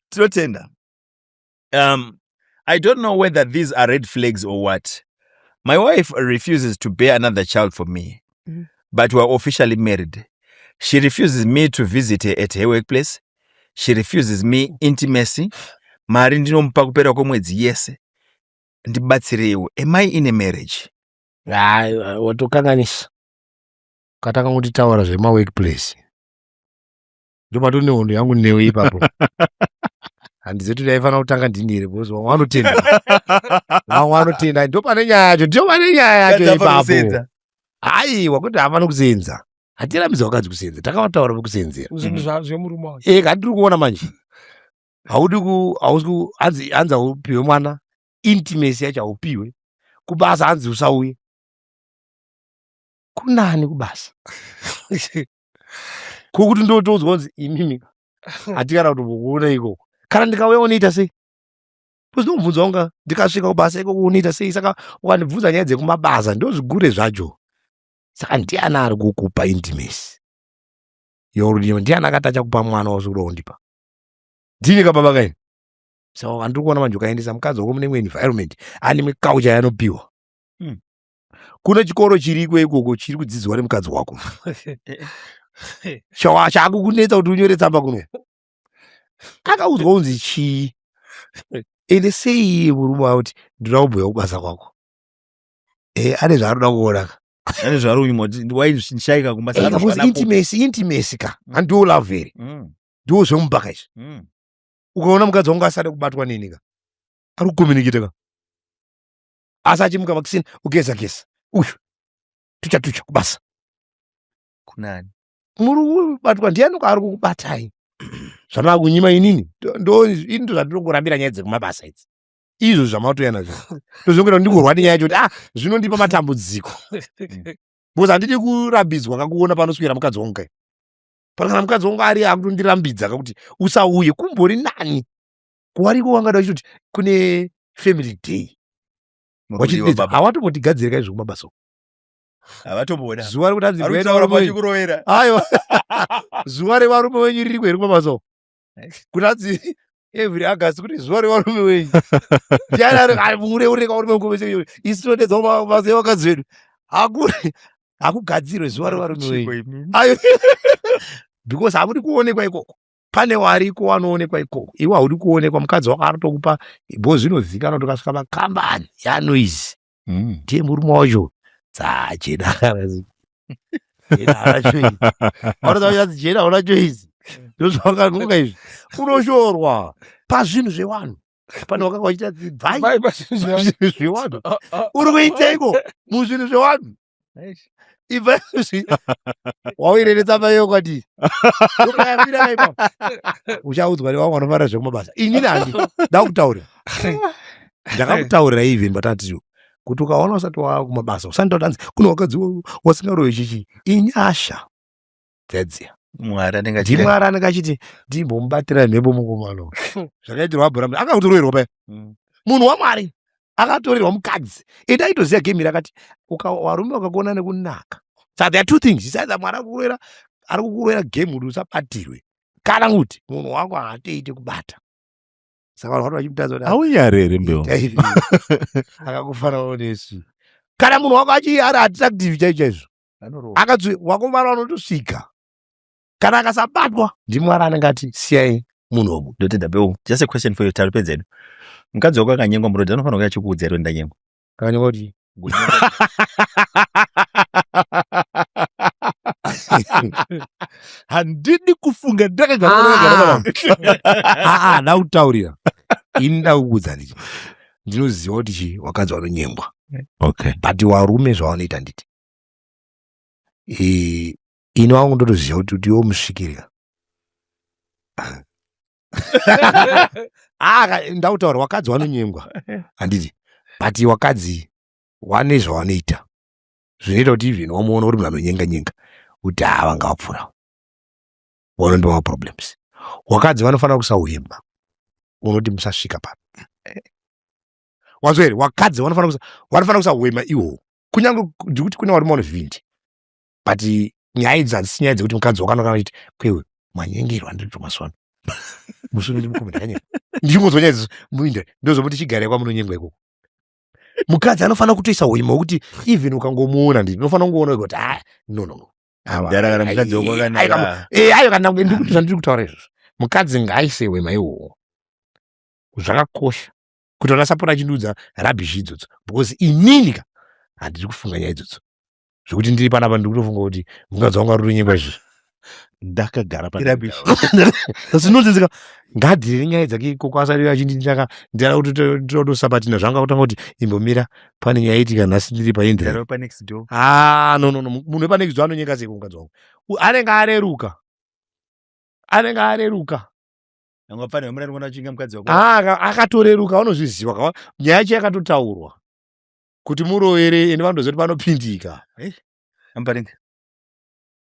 Tinotenda. I don't know whether these are red flags or what. My wife refuses to bear another child for me. But we are officially married. She refuses me to visit her at her workplace. She refuses me intimacy. Mari ndinomupa kupera kwemwedzi yese. Ndibatsireiwo. Am I in a marriage? Watokanganisa. Katanga kuti taura zvema workplace. Ndomatone hondo yangu newe ipapo. Handizoti ndaifana kutanga ndinire because wanotenda. Wanotenda ndopane nyaya yacho ipapo. Aiwa kuti havana kusenza. Hatirambidza wakadzi kusenza. Takavataura vekusenzera. Zvemurume wacho. Ngatiri kuona manje. Hanzi upiwe mwana. Intimacy yacho upiwe. Kubasa hanzi usauye. Kunani kubasa? Kukuti ndotozwa kunzi imimika. Hatikana kuti mukuona ikoko. Kana ndikauya unoita sei? Pozvinomubvunza wanga ndikasvika kubasa ikoko unoita sei? Saka ukandibvunza nyaya dzekumabasa ndozvigure zvacho. Saka ndiani ari kukupa intimacy? Yorudimo ndiani akati achakupa mwana wazvikuda kundipa? Ndini kababa kaini? Saka ndiri kuona manje ukaendesa mukadzi wako mune imwe environment ane mikaucha yanopiwa. Kuna chikoro chiriko ikoko chiri kudzidzwa nemukadzi wako. Chakukunetsa kuti unyore tsamba kuno. Akaudzwa kunzi chii? Ende sei murume wauti ndinoda kubhuya kubasa kwako? Ane zvaanoda kuona. Ane zvarunywa waishaika kumbasa. Intimacy ka. Andiwo love here. Ndiwo zvomubaka izvi. Ukaona mukadzi wangu asada kubatwa nini ka? Ari kucommunicate ka. Asi achimuka pakisini ugeza uyu tucha kubasa. Kunani? Muri kubatwa ndiani ari kukubatai? Zvana kunyima inini ndo zvatirongorambira nyaya dzekumabasa idzi. Izvo zvamatoya nazvo. Ndozongera ndingorwa nenyaya yachoti zvinondipa matambudziko. Because handidi kurambidzwa kakuona panoswera mukadzi wangu kai. Kana mukadzi wangu ari akutondirambidza kakuti usauye kumbori nani. Kuwariko wangada uchiti kune family day. Wachidedza hawatomotigadzira kai zvekumabasa. Havatomboda. Zuva rekuti hanzi kuenda pachikurovera. Aiwa. Zuva revarume wenyu ririko here kumabasa. Kuti hanzi every August kuti zuva revarume wenyu. Ndiani ari mure ureka urume mukomese iyo. Isi tinodedza mabasa evakadzi vedu. Hakuri. akugadzirwe zuva revarume ayo because hamudi kuonekwa ikoko. Pane wariko wanoonekwa ikoko, iwe haudi kuonekwa. Mukadzi wako anotokupa bhozi inozikanwa kuti ukasvika pakambani yanoizi ndiye murume wacho dzajeda jeda unacho izi ndozvakanunga izvi unoshorwa pazvinhu zvevanhu. Pane wakanga wachita bvai pazvinhu zvevanhu uri kuiteiko muzvinhu zvevanhu ibva wauireretsa mayo kwati uchaudzwa nevamwe vanofara zvekumabasa. Inini handi ndakutaurira ndakakutaurira even batatiyo kuti ukaona usati waa kumabasa usandotanzi kuna wakadzi wasingarowe chichi inyasha dzedziya Mwari anenge achiti ndimbomubatira mhepo mukomano zvakaitirwa Abhuramu akakutorerwa paya munhu waMwari akatorerwa mukadzi enda aitoziya gemi rakati varume vakakuona nekunaka. So there are two things. Isaidza Mwari ari kukurwera gemi kuti usabatirwe kana kuti munhu wako haatoite kubata. Saka vanhu vachimutadza kuti aunyarere mbeu akakufananawo nesu. Kana munhu wako ari attractive chaizvo akadzi wakomana vanotosvika. Kana akasabatwa ndiMwari anenge ati siyai munhu womu. Dr. Beu, just a question for you, taripedzedu. Mukadzi wako akanyengwa murodhi anofanira kuya chikuudza iro ndanyengwa. Akanyengwa kuti handidi kufunga ndakagara ndakutaurira ini ndakuudza nditi ndinoziva kuti wakadzi vanonyengwa. Okay. But warume zvavanoita nditi ini wangu ndotoziva kuti iwo musvikirira. Ndautaura wakadzi vanonyengwa handiti, but wakadzi wane zvavanoita zvinoita kuti even wamuona uri munhu anonyenga kuti vanga vapfura vanondova problems. Wakadzi vanofanira kusahwema unoti musasvika pano wazvere. Wakadzi vanofanira kusahwema iwo kunyange ndikuti kune varume vanovhindi, but nyaya idzi hadzisi nyaya dzekuti mukadzi wakanaka achiti kwewe manyengerwa ndiri tomaswana ndingonzwa nyaya idzi muinde ndozomuti chigare kwamunonyengwa ikoko. Mukadzi anofanira kutoisa hwema wekuti even ukangomuona nditi unofanira kungoona kuti no ayo kana ndikuti zvandiri kutaura izvozvo. Mukadzi ngaaise hwema iwowo, zvakakosha kuti ona sapota achindudza rabhishi idzodzo, because inini handiri kufunga nyaya idzodzo zvokuti ndiri panapa ndiri kutofunga kuti mukadzi wangu ari kunyengwa izvi ndakagara pasinonzenzeka ngadhiri nyaya dzake ikoko asati achinditaka ndira kuti totosabatina zvanga kutanga kuti imbomira pane nyaya itika nhasi ndiri paindira no munhu wepanext door anonyenga seko mukadzi wangu anenge areruka akatoreruka vanozviziva nyaya yacho yakatotaurwa kuti murovere ende vandoziva kuti panopindika.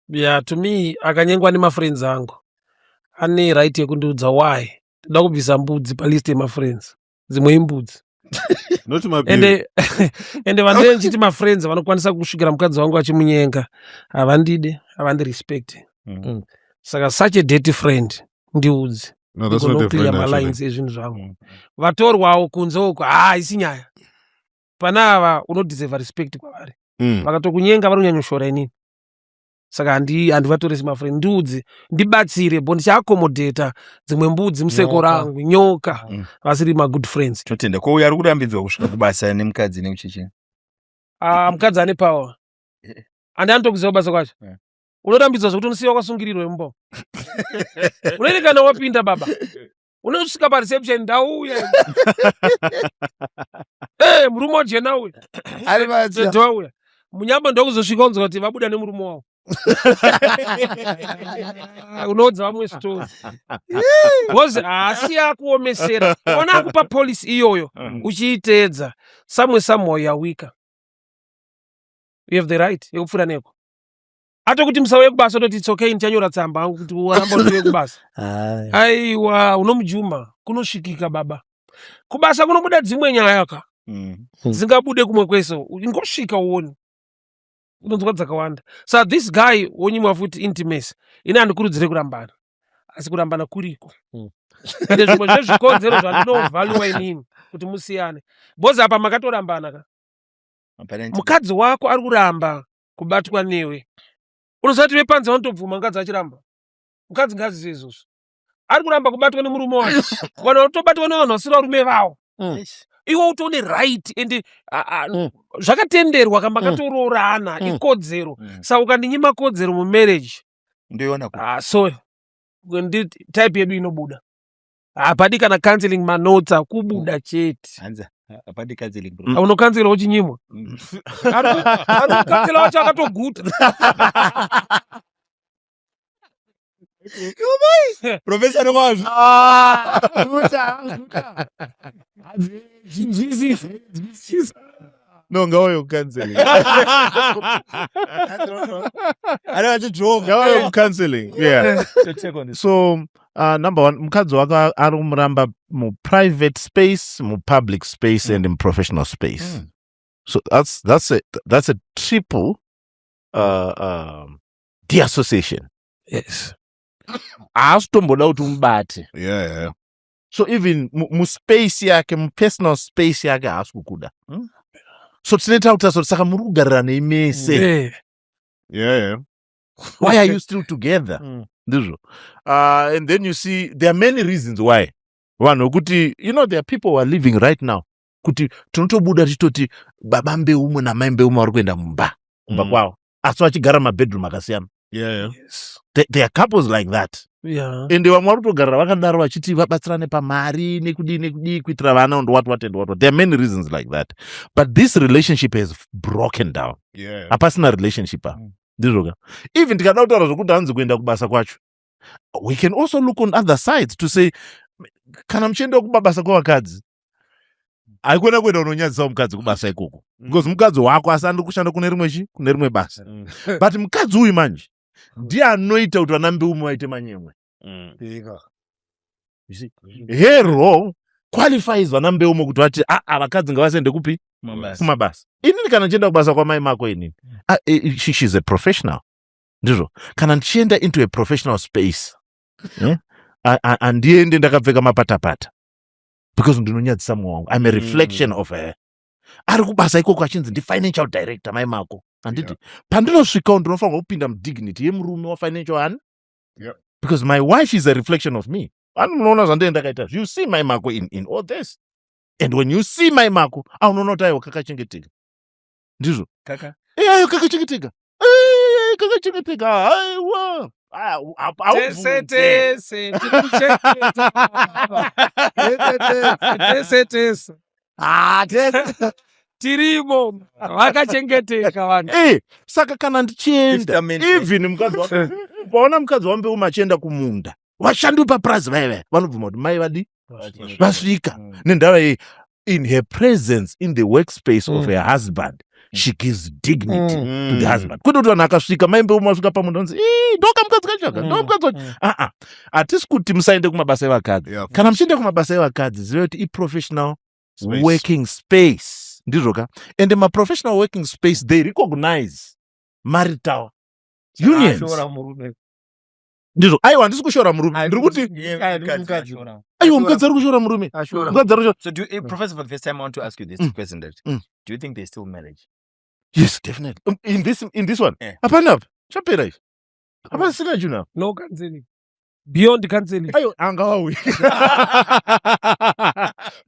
Yeah, to me akanyengwa nemafriends angu ane right yekundiudza why toda kubvisa mbudzi palist yemafriends, dzimwe imbudzi ende vandee nchiti mafriends vanokwanisa kusvikira mukadzi wangu achimunyenga havandide havandirespect. Saka such a dirty friend ndiudzi clear malines ezvinhu zvangu vatorwawo kunze uko haisi nyaya. Pana ava unodeserva respect kwavari vakatokunyenga vari kunyanyoshora inini. Saka handivatoresi mafriend ndiudzi ndibatsire bo ndichaakomodheta dzimwe mbudzi museko rangu nyoka vasiri magood friends. Totenda ko uya ari kurambidzwa kusvika kubasa nemukadzi nekuchichi mukadzi ane power andi anotokuziva basa kwacho unorambidzwa zvokuti unosiya wakasungirirwa mumba unoite kana wapinda baba unosvika pareception ndauya murume wajena uya ari madhouya munyamba ndokuzosvika unzwa kuti vabuda nemurume wavo unoudza vamwe story because haasi akuomesera ona akupa polisi iyoyo uchiitedza somehow yawika. You have the right yekupfuura neko atokuti musauye kubasa ototi it's okay ndichanyora tsamba angu kuti waramba utiwe kubasa aiwa unomujuma kunosvikika baba kubasa kunobuda dzimwe nyaya ka dzingabude kumwe kwese ingosvika uone unonzwa dzakawanda. So this guy wonyimwa futi intimacy ine handikurudzire kurambana asi kurambana kuriko ende zvimwe zvezvikonzero zvandinovaluwa inini kuti musiyane bozi apa makatorambana ka mukadzi wako ari kuramba kubatwa newe. Unozati wepanze vanotobvuma mukadzi achiramba. Mukadzi ngazizive izvozvo. Ari kuramba kubatwa nemurume wake. Vanhu vanotobatwa nevanhu vasina varume vavo. Iwe utone right ende zvakatenderwa kamba katoroorana ikodzero. Saka ukandinyima kodzero mumarriage. Ndoiona so type yedu inobuda. Hapadi kana counseling manotes akubuda chete. Hanza hapadi counseling. Unokansela uchinyimwa. Ari kukansela wacho akatoguta. Professor Nwazi. No, ngawayo counseling. I don't want to joke. Ngawayo counseling. Yeah. So check on this. So, number one, mukadzi wako ari kumuramba mu private space, mu public space, and in professional space. So that's a triple deassociation. Yes. Asitomboda kuti umubate. Yeah. So even mu space yake, mu personal space yake haasi kukuda. So tinoita kuti saka muri kugarira neimese. Yeah. Why are you still together? Ndizvo. And then you see there are many reasons why. One, kuti there are people who are living right now. Kuti tunotobuda titoti baba mbeumwe namai mbeumwe vari kuenda kumba kwavo. Asi vachigara mabedroom akasiyana. Yeah. Yes. There are couples like that. Yeah. Ende vamwe vari kutogarira vakadaro vachiti vabatsirane pamari nekudii kuitira vana and what. There are many reasons like that. But this relationship has broken down. Yeah. Hapasina relationship. Ndizvoka. Even tikada kutaura zvokuti hanzi kuenda kubasa kwacho. We can also look on other sides to say kana muchienda kubasa kwavakadzi haikuenda kuenda unonyadzisa mukadzi kubasa ikoko. Because mukadzi wako asandi kushanda kune rimwe basa. But mukadzi uyu manje ndiye anoita kuti vana mbeumwe vaite manyemwe. You see? Hero qualifies vana mbeumwe kuti vati vakadzi ngavasaende kupi? Kumabasa. Inini kana ndichienda kubasa kwamai mako inini. She's a professional. Ndizvo. Kana ndichienda into a professional space. Andiende ndakapfeka mapatapata. Because ndinonyadzisa mumwe wangu. I'm a reflection of her. Ari kubasa ikoko achinzi ndi-financial director mai mako. Anditi. Pandinosvikawo ndinofanirwa kupinda mudignity yemurume wa-financial hand. Because my wife is a reflection of me. Munoona zvandenge ndakaita. You see mai mako in all this. And when you see mai mako, unoona kuti aiwa kakachengeteka. Ndizvo. Kaka. Aiwa kakachengeteka. Kakachengeteka. Aiwa. Tirimo vakachengeteka vanhu. Saka kana ndichienda even mukadzi ukaona mukadzi wambeuma achienda kumunda vashandi paprazi vaiva vanobvuma kuti mai vadi vasvika nendava iyi. In her presence in the workspace of her husband, she gives dignity to the husband. Kwete kuti vanhu akasvika mai mbeuma asvika pamunda vanzi ndoka mukadzi kachaka ndomukadzi hatisi kuti musaende kumabasa evakadzi. Kana muchienda kumabasa evakadzi zive kuti i-professional working space. Ndizvoka. And in my professional working space they recognize marital unions. Ndizvo. Aiwa handisi kushora murume. Ndiri kuti aiwa mukadzi ari kushora murume. So Professor, for the first time I want to ask you this question. Do you think there's still marriage? Yes, definitely. In this one. Hapana. Chapera ichi. Hapana sina juna. No counseling. Beyond counseling. Ayo angawe.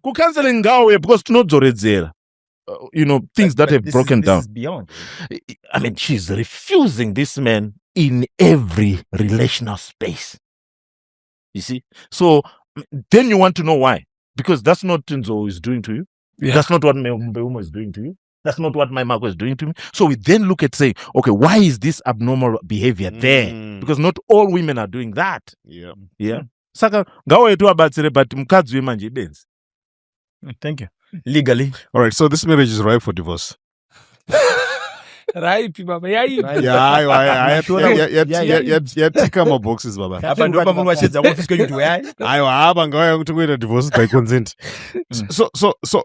Ku counseling ngawe because tinodzoredzera. Things that have broken down. This is beyond. I mean, she's refusing this man in every relational space. You see? So then you want to know why. Because that's not what Nzo is doing to you. Yeah. That's not what Mbeuma is doing to you. That's not what my Marco is doing to me. So we then look at saying, okay, why is this abnormal behavior there? Because not all women are doing that. Yeah. Saka ngawa yetu abatsire but mukadzi wemanje dance. Thank you. Legally. All right, so this marriage is ripe for divorce. Ripe, baba. Yeah, tika my boxes, baba. Hapa ndo baba mwacheza office kwa yeye. Aiwa hapa ngawa kutokwenda divorce by consent. So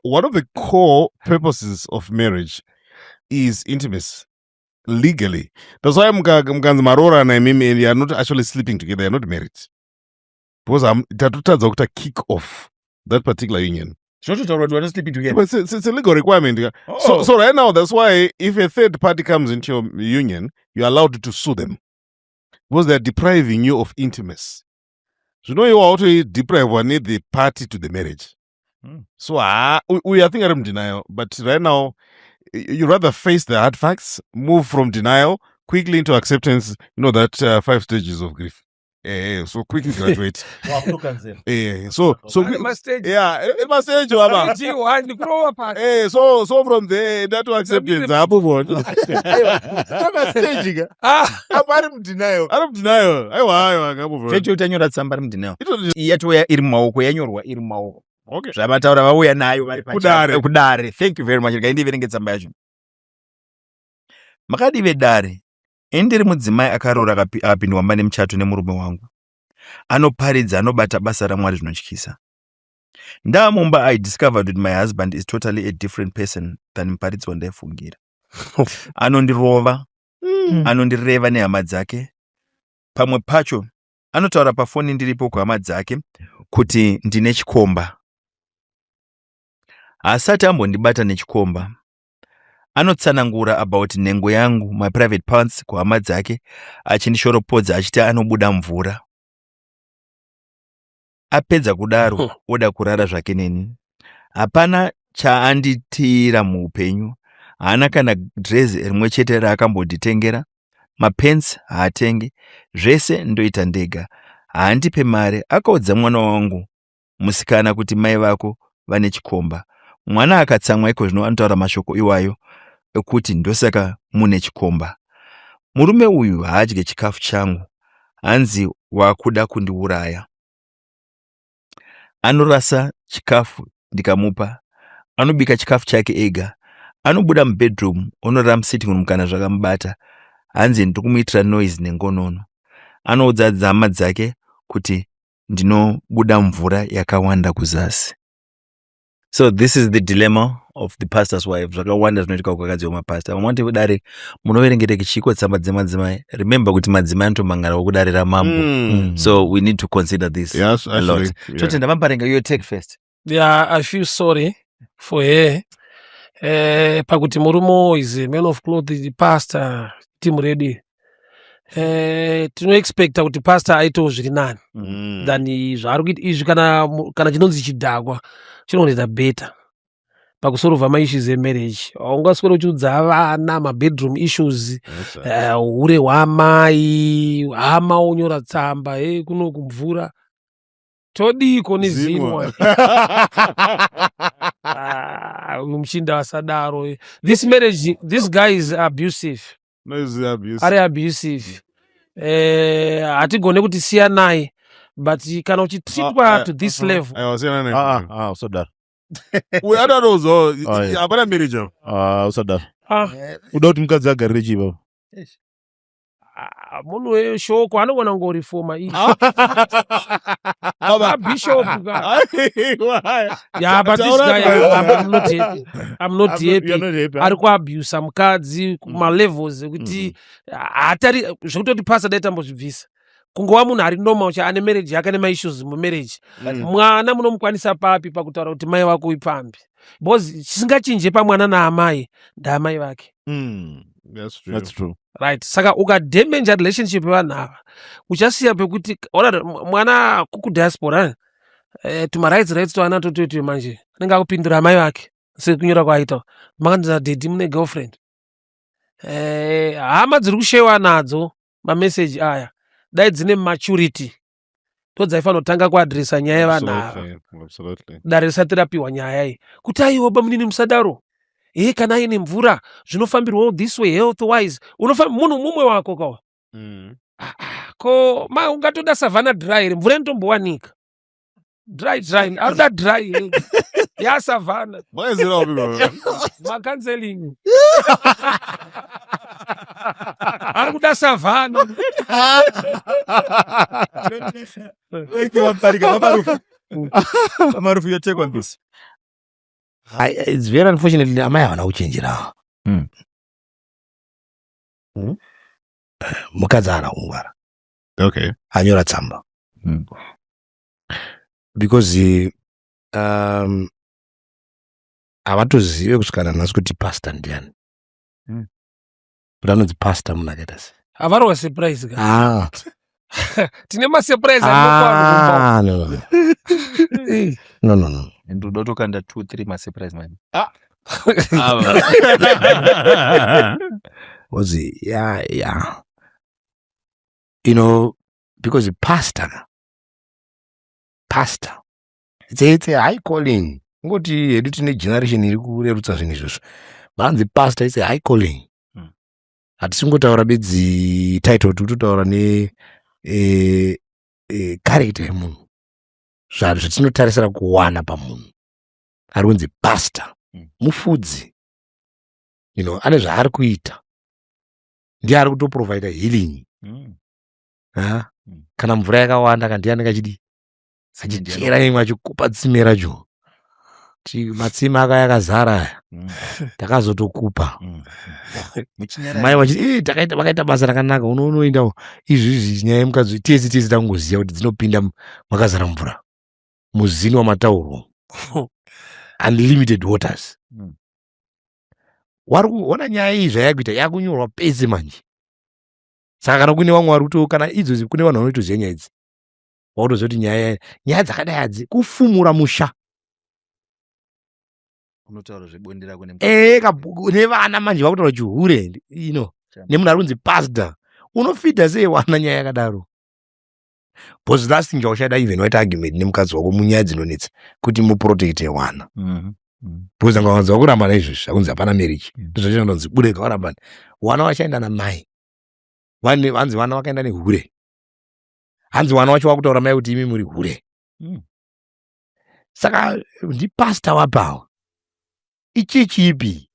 one of the core purposes of marriage is intimacy. Legally. That's why mkanzi marora na mimi and you are not actually sleeping together, you are not married. Because tatutadza kuta kick off that particular union. sleeping together. But it's a legal requirement. Yeah. Oh. So right now, that's why if a third party comes into your union, you're allowed to sue them because they're depriving you of intimacy. So you are also deprive one the party to the marriage. So we are thinking of denial, but right now you rather face the hard facts, move from denial quickly into acceptance. You know that 5 stages of grief. So quickly graduate. So My stage. yeah, it must say so from there that to acceptance. I'm denial. Fecho utanyora tsamba mudenial. Yatoya iri mumaoko, yanyorwa iri mumaoko. Okay. Zvavataura vauya nayo vari Kudare. kudare. Thank you very much. Ngaindiverenge tsamba yacho. Makadive dare. Endiri mudzimai akaroora akapindwa mba nemuchato nemurume wangu. Anoparidza, anobata basa raMwari zvinotyisa. Ndamumba I discovered that my husband is totally a different person than muparidzi wandaifungira. Anondirova, anondireva nehama dzake. Pamwe pacho anotaura pafoni ndiripo kuhama dzake kuti ndine chikomba. Asati ambondibata nechikomba. Anotsanangura about nhengo yangu, my private parts, kuhama dzake, achindiሾropodza achiti anobuda mvura. Apedza kudaro, oda kurara zvake neni. Hapana chaanditira muupenyu. Haana kana drezi rimwe chete raakambonditengera. Mapensi haatenge. Zvese ndoita ndega. Haandipe mare. Akaudza mwana wangu musikana kuti mai vako vane chikomba. Mwana akatsamwa iko zvino anotaura mashoko iwayo ekuti ndosaka mune chikomba. Murume uyu haadye chikafu changu. Hanzi wakuda kundiuraya. Anorasa chikafu ndikamupa. Anobika chikafu chake ega. Anobuda mubedroom, onorara musitting room kana zvakamubata. Hanzi ndikumuitira noise nengonono. Anoudza hama dzake kuti ndinobuda mvura yakawanda kuzasi. So this is the dilemma of the pastor's wife. Zvakawanda zvinoitika kwakadzi wemapastor. Vamwati kudare munoverengere kichiko tsamba dzemadzimai. Remember kuti madzimai anotomangara kudarira mambo. So we need to consider this Yes, a lot. actually. So tenda Muparinga, you take first. Yeah, I feel sorry for her. Pakuti murumo is a man of cloth, the pastor, team ready. Tino expecta kuti pastor aito zviri nani. Than zvari kuita izvi kana chinonzi chidhakwa chinoita better. Pakusolva maissues emarriage. Ungaswera uchiudza vana mabedroom issues, hure hwamai, hama onyora tsamba, kuno kumvura. Todiko nezinwa. Muchinda wasadaro. This marriage, this guy is abusive. No, it's abuse. Are abusive. Hatigone kuti siya naye, but kana uchitreatwa to this level. I was saying Usadar. we had those apana marriage. Usadar. Uda kuti mukadzi agarire chiva. Munhu weshoko anogona ngorifoma iyi. Bishop. Yeah, but this guy, I'm not happy. Ari kuabuse mukadzi kuma levels kuti atari zvekutoti pastor daita mbozvibvisa. Kungova munhu ari normal ane marriage yake nema issues mu marriage. Mwana munomukwanisa papi pakutaura kuti mai wako ipambi. Because chisingachinje pamwana naamai ndaamai vake. That's true. That's true. Right. Saka ukadamage relationship yevanhu ava uchasiya pekuti mwana kuku diaspora tuma rights toana totoitwe manje anenge akupindura amai vake sekunyora kwaita makandiza daddy mune girlfriend. Hama dziri kushewa nadzo mameseji aya dai dzine maturity todzaifanira kutanga kuadresa nyaya yevanhu ava. Absolutely. Dare risati rapiwa nyaya iyi kuti aiwoba munini musadaro. Kana ine mvura zvinofambirwa this way health wise munhu mumwe wako kawa. Ko ungatoda savana dry mvura inotombowanika. Dry auda dry ya savana. Why is it all people? Ma counseling. Arikuda savana. Thank you, Muparinga. Marufu, your take on this. It's very unfortunate amai havana kuchenjera. Mukadzi haana kungwara. Okay. Anyora tsamba. Because havatozive kusvikana nhasi kuti pastor ndiani. Kuti anonzi pastor munhu akaita sei. Havarwa surprise ka. Ah. Tine masurprise Ah, no. ndodotokanda 2-3 masurprise man. Was it? Yeah. You know, because the pastor, it's a high calling. Ngoti hedu tine generation iri kurerutsa zvinhu izvozvo. Vanzi pastor is a high calling. Hatisingotaura bedzi title totaura ne character yemunhu. Zvanhu zvatinotarisira kuwana pamunhu. Ari kunzi pastor, mufudzi. You know, ane zvaari kuita. Ndiye ari kutoprovide healing. Kana mvura yakawanda kana ndiani kachidi achichera imwe achikupa tsime racho matsime aka yakazara takazotokupa mai vachiti vakaita basa rakanaka unoenda izvizvi nyaya yemukadzi tese tangoziva kuti dzinopinda makazara mvura muzini wamataurwa unlimited waters. Wari kuona nyaya iyi zvayakuita yakunyorwa pese manje. Saka kana kune vamwe vari kuto kana idzozi kune vanhu vanotoziva nyaya idzi wakutoziva kuti nyaya dzakadai hadzi kufumura musha. Unotaura zvebondera nevana manje vakutaura chihure nemunhu ari kunzi pastor unofidha sei wana nyaya yakadaro. Because last thing chaushada even waita argument nemukadzi wako munyaya dzinonetsa kuti muprotecte wana. Because angawanza wakuramba naizvozvi akunzi hapana marriage ndozvachinonzi bureka warambani wana wachaenda namai. Vanzi vana vakaenda nehure. Hanzi vana wacho wakutaura mai kuti imi muri hure. Saka ndipastor wapawa. Ichi chipi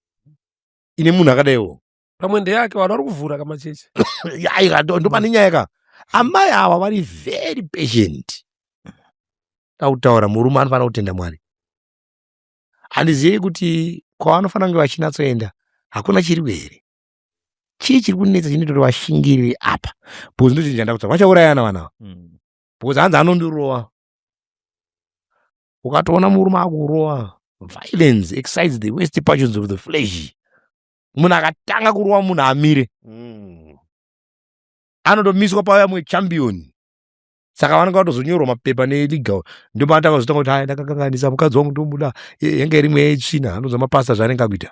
ine munhu akadaiwo. Pamwe ndeyake vanhu vari kuvhura kamachechi. Ndopane nyaya ka. Amai ava vari very patient. Tautaura murume anofanira kutenda Mwari. Handizivi kuti kwavanofanira kunge vachinatsoenda hakuna chiri here. Chii chiri kunetsa chinoita kuti vashingirire apa. Because ndochinhu chandada kutaura vachaurayana vanava. Because hanzi anondirowa. Ukatoona murume akurowa, violence excites the waste passions of the flesh. Munhu akatanga kurowa munhu amire. Anotomiswa paya mwe champion. Saka vanenge vatozonyorwa mapepa nelegal. Ndipo anotanga kuzotanga kuti hai ndakakanganisa mukadzi wangu ndomuda yanga iri mweya yetsvina anonzwa mapasta zvaanenge akuita.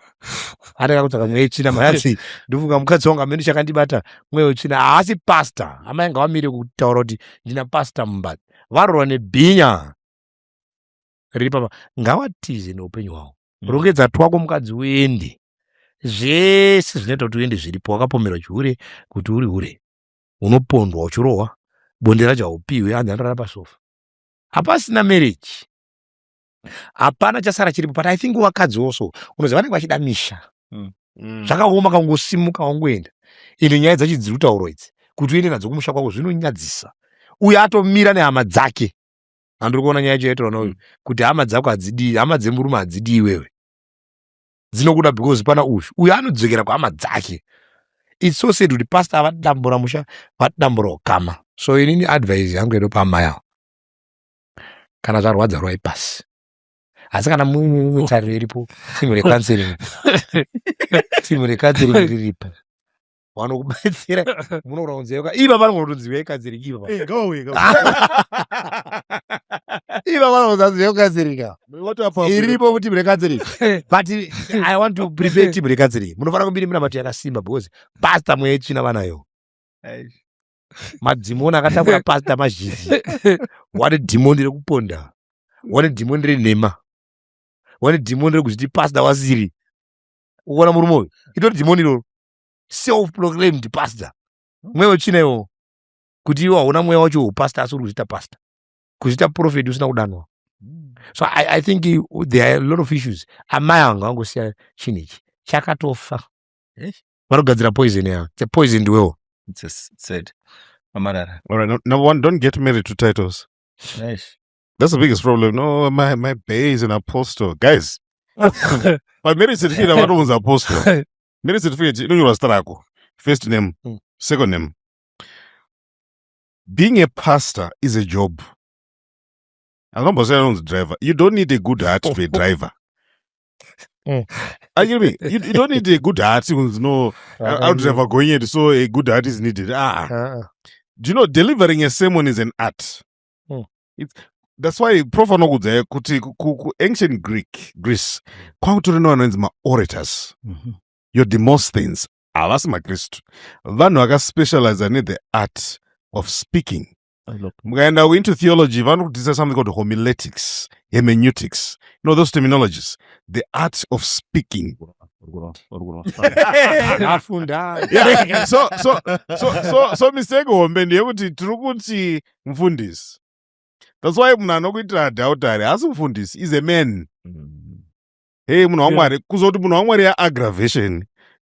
Atanga kutsvaka mweya yetsvina mayati ndofunga mukadzi wangu amene chakandibata mweya wetsvina haasi pastor. Amai anga vamire kutaura kuti ndina pastor mumba. Varorwa nebhinya. Riri papa ngavatize neupenyu hwavo. Rongedza twako mukadzi uende. Zvese zvinoita kuti uende zviripo wakapomerwa chihure kuti uri hure. Unopondwa uchirohwa. Bonde racho haupiwe hanzi anorara pasofa. Hapasina marriage. Hapana chasara chiripo. But I think vakadzi also unoziva vanenge vachida misha. Zvakaoma kangosimuka wangoenda. Ine nyaya dzacho dziri kutaurwa idzi kuti uende nadzo kumusha kwako zvinonyadzisa. Uye atomira nehama dzake. Handiri kuona nyaya yacho yaitaura kuti hama dzako hadzidi, hama dzemurume hadzidi iwewe. Dzinokuda because pana uyu anodzokera kuhama dzake. It's so sad kuti pastor avadambura musha vadambura ukama. So inini advice yangu yedu pamaya. Kana zvarwadza rwai pasi. Asi kana mutariro iripo timu recounseling. Timu recounseling riripo. Vanokubatsira munoona kunzeka. Iva vanongotonziva counseling iva. Go. Iva vanongotonziva counseling. Iripo kuti timu recounseling. But I want to prepare team recounseling. Munofanira kumbiri muna matu yakasimba because pastor mwechina vanayo. Madhimoni akatakura pastor mazhinji. Wane dhimoni rekuponda. Wane dhimoni renhema. Wane dhimoni rekuti pastor wasiri. Uona murume uyu. Itori dhimoni iroro. Self-proclaimed pastor. Mweya wetsvina iwo. Kuti iwo hauna mweya wacho pastor asi uri kuchita pastor. Kuchita prophet usina kudanwa. So I think there are a lot of issues. Amai anga angosiya chinhu ichi. Chakatofa. Vanogadzira poison yavo. It's a poisoned well. It's said. Mamarara. All right, number one, don't get married to titles. Nice. That's the biggest problem. No, my bae is an apostle. Guys, my marriage certificate is an apostle. Marriage certificate, you know, you are first name, second name. Being a pastor is a job. I'm not saying I'm a driver. You don't need a good heart to be a driver. You don't need a good heart. No, I would never go in. So a good heart is needed. Do you know delivering a sermon is an art? That's why Prof Anogudze kuti ancient Greece kwakutori ma orators. Your Demosthenes avasi maKristu. Vanhu vakaspecialize in the art of speaking. Mukaenda into theology, vanokudzidza something called homiletics, hermeneutics. You know those terminologies. The art of speaking. Yeah. So mistake hombe ndeyekuti tiri kuti mufundisi. That's why munhu anokuitira dhautari haasi mufundisi, is a man. Hey, munhu waMwari, kuzoti munhu waMwari aggravation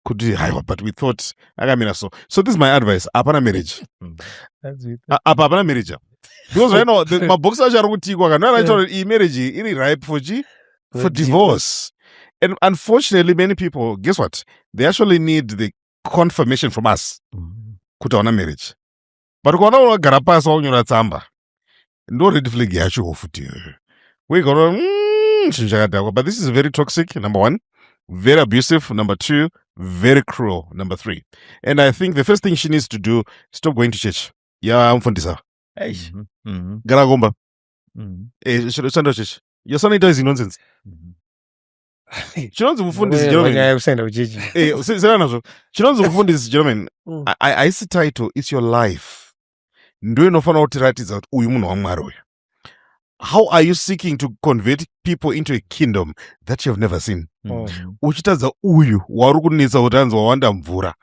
kuti haiwa, but we thought akamira so. So this is my advice. Hapana marriage. Apa hapana marriage. Because right now mabhokisi acho ari kutikwa kana anoita iyi marriage iri ripe for divorce. And unfortunately many people, guess what? They actually need the confirmation from us kuti hauna marriage. But ukaona unogara pasi waunyora tsamba, ndo red flag yacho futi. We got but this is very toxic, number one. Very abusive, number two. Very cruel, number three. And I think the first thing she needs to do is stop going to church. Yeah, mfundisa. Gara gomba. Sanda church. Your son does nonsense. Chinonzi mufundisi gentlemen. I see title, it's your life. Ndo inofana utiratidza kuti uyu munhu waMwari uyu. How are you seeking to convert people into a kingdom that you have never seen? Uchitadza uyu wari kunetsa kuti anzi wawanda mvura.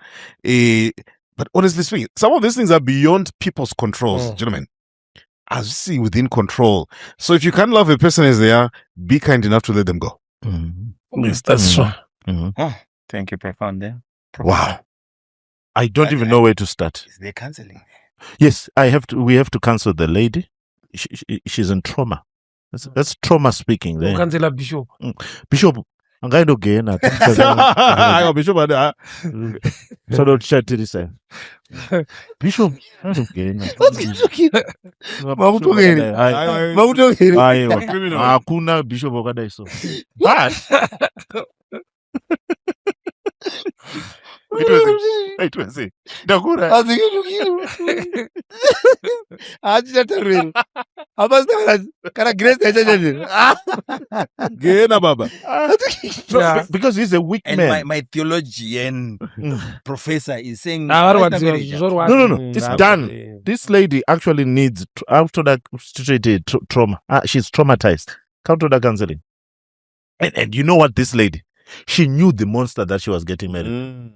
But honestly speaking, some of these things are beyond people's controls, gentlemen. As you see, within control. So if you can't love a person as they are, be kind enough to let them go. Yes, that's true. Oh, thank you, profound. Wow. I don't even know where to start. Is there counseling? Yes, we have to counsel the lady. She's in trauma. That's trauma speaking there. Cancel Bishop. Bishop, angaindogena. Ayo Bishop ada. So don't chat to this. Bishop, angaindogena. Hakuna Bishop wakadai so. But it was it. Ndakura. Achichatarwera. Hapasina kana grace yachachaje. Gena baba. Because he's a weak man. And my theologian professor is saying No, it's done. This lady actually needs after that trauma. She's traumatized. Counter that counseling. And you know what, this lady, she knew the monster that she was getting married.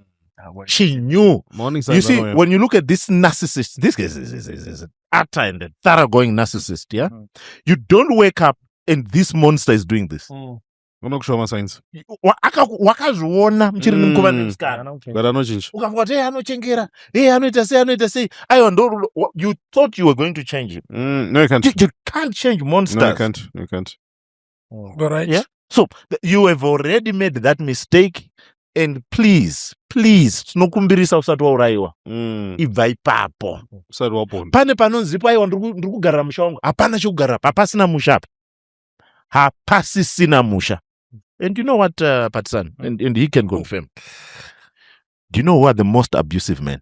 She knew. You see, when you look at this narcissist, this is an utter and a thoroughgoing narcissist, yeah? You don't wake up and this monster is doing this. Unokushoma signs. Wakazviona mchiri nemukoma But anochinja. ukafuka kuti anochengera anoita sei aiwa ndo you thought you were going to change him. No, you can't. You can't change monsters. No, you can't. Right. Yeah. So you have already made that mistake, and please tinokumbirisa usati wauraiwa. Ibva ipapo. Usati wapona. Pane panonzipo aiwa ndiri kugarira musha wangu. Hapana chekugara, hapasina musha apa. Hapasisina musha. And you know what, Patsan, and he can confirm. Do you know who are the most abusive men?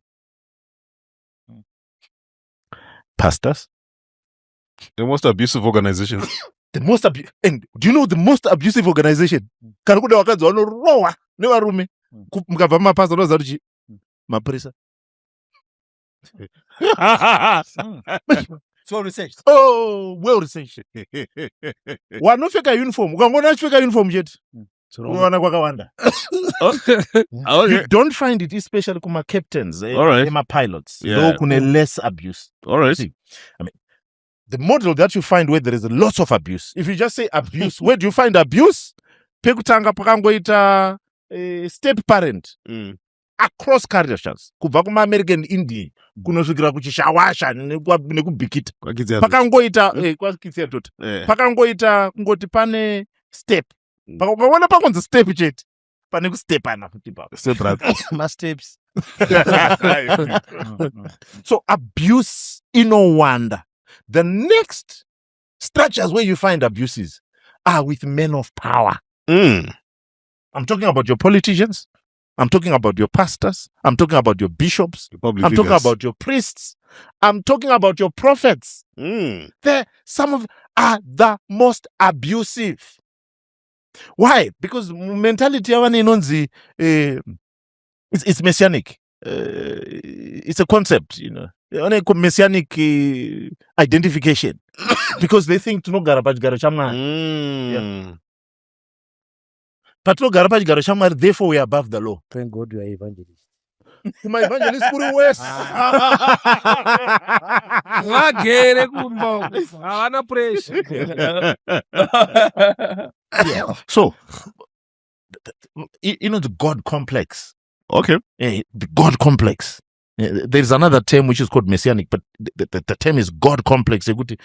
Pastors. The most abusive organizations. And do you know the most abusive organization? Kana kuda wakadzi vanorohwa nevarume mukabva mumapasta unoziva kuti mapurisa. So researched. Oh, well researched. Wanopfeka uniform, ukangoona achipfeka uniform chete unowana kwakawanda. You don't find it especially kuma captains, pilots. Though kune less abuse. All right. See, I mean, the model that you find where there is a lot of abuse. If you just say abuse, where do you find abuse? Pekutanga pakangoita step parent. Across cultures. Kubva kuma American Indian kunosvikira kuchishawasha nekubhikita. Pakangoita kwakitsira tota. Pakangoita kungoti pane step. Pakaona pakonzi step chete. Pane kustepana futi papo. Step right. My steps. So abuse inowanda. The next structures where you find abuses are with men of power. I'm talking about your politicians. I'm talking about your pastors. I'm talking about your bishops. Public I'm talking figures. about your priests. I'm talking about your prophets. Some of are the most abusive. Why? Because mentality it's messianic. It's a concept, on a messianic identification. Because they think to know garabaj garachamna. Patro garabaj garachamna, therefore we are above the law. Thank God you are evangelist. My evangelist put west. Vagere kumba. Havana pressure. So, the God complex. Okay. The God complex. There's another term which is called messianic, but the term is God complex. Because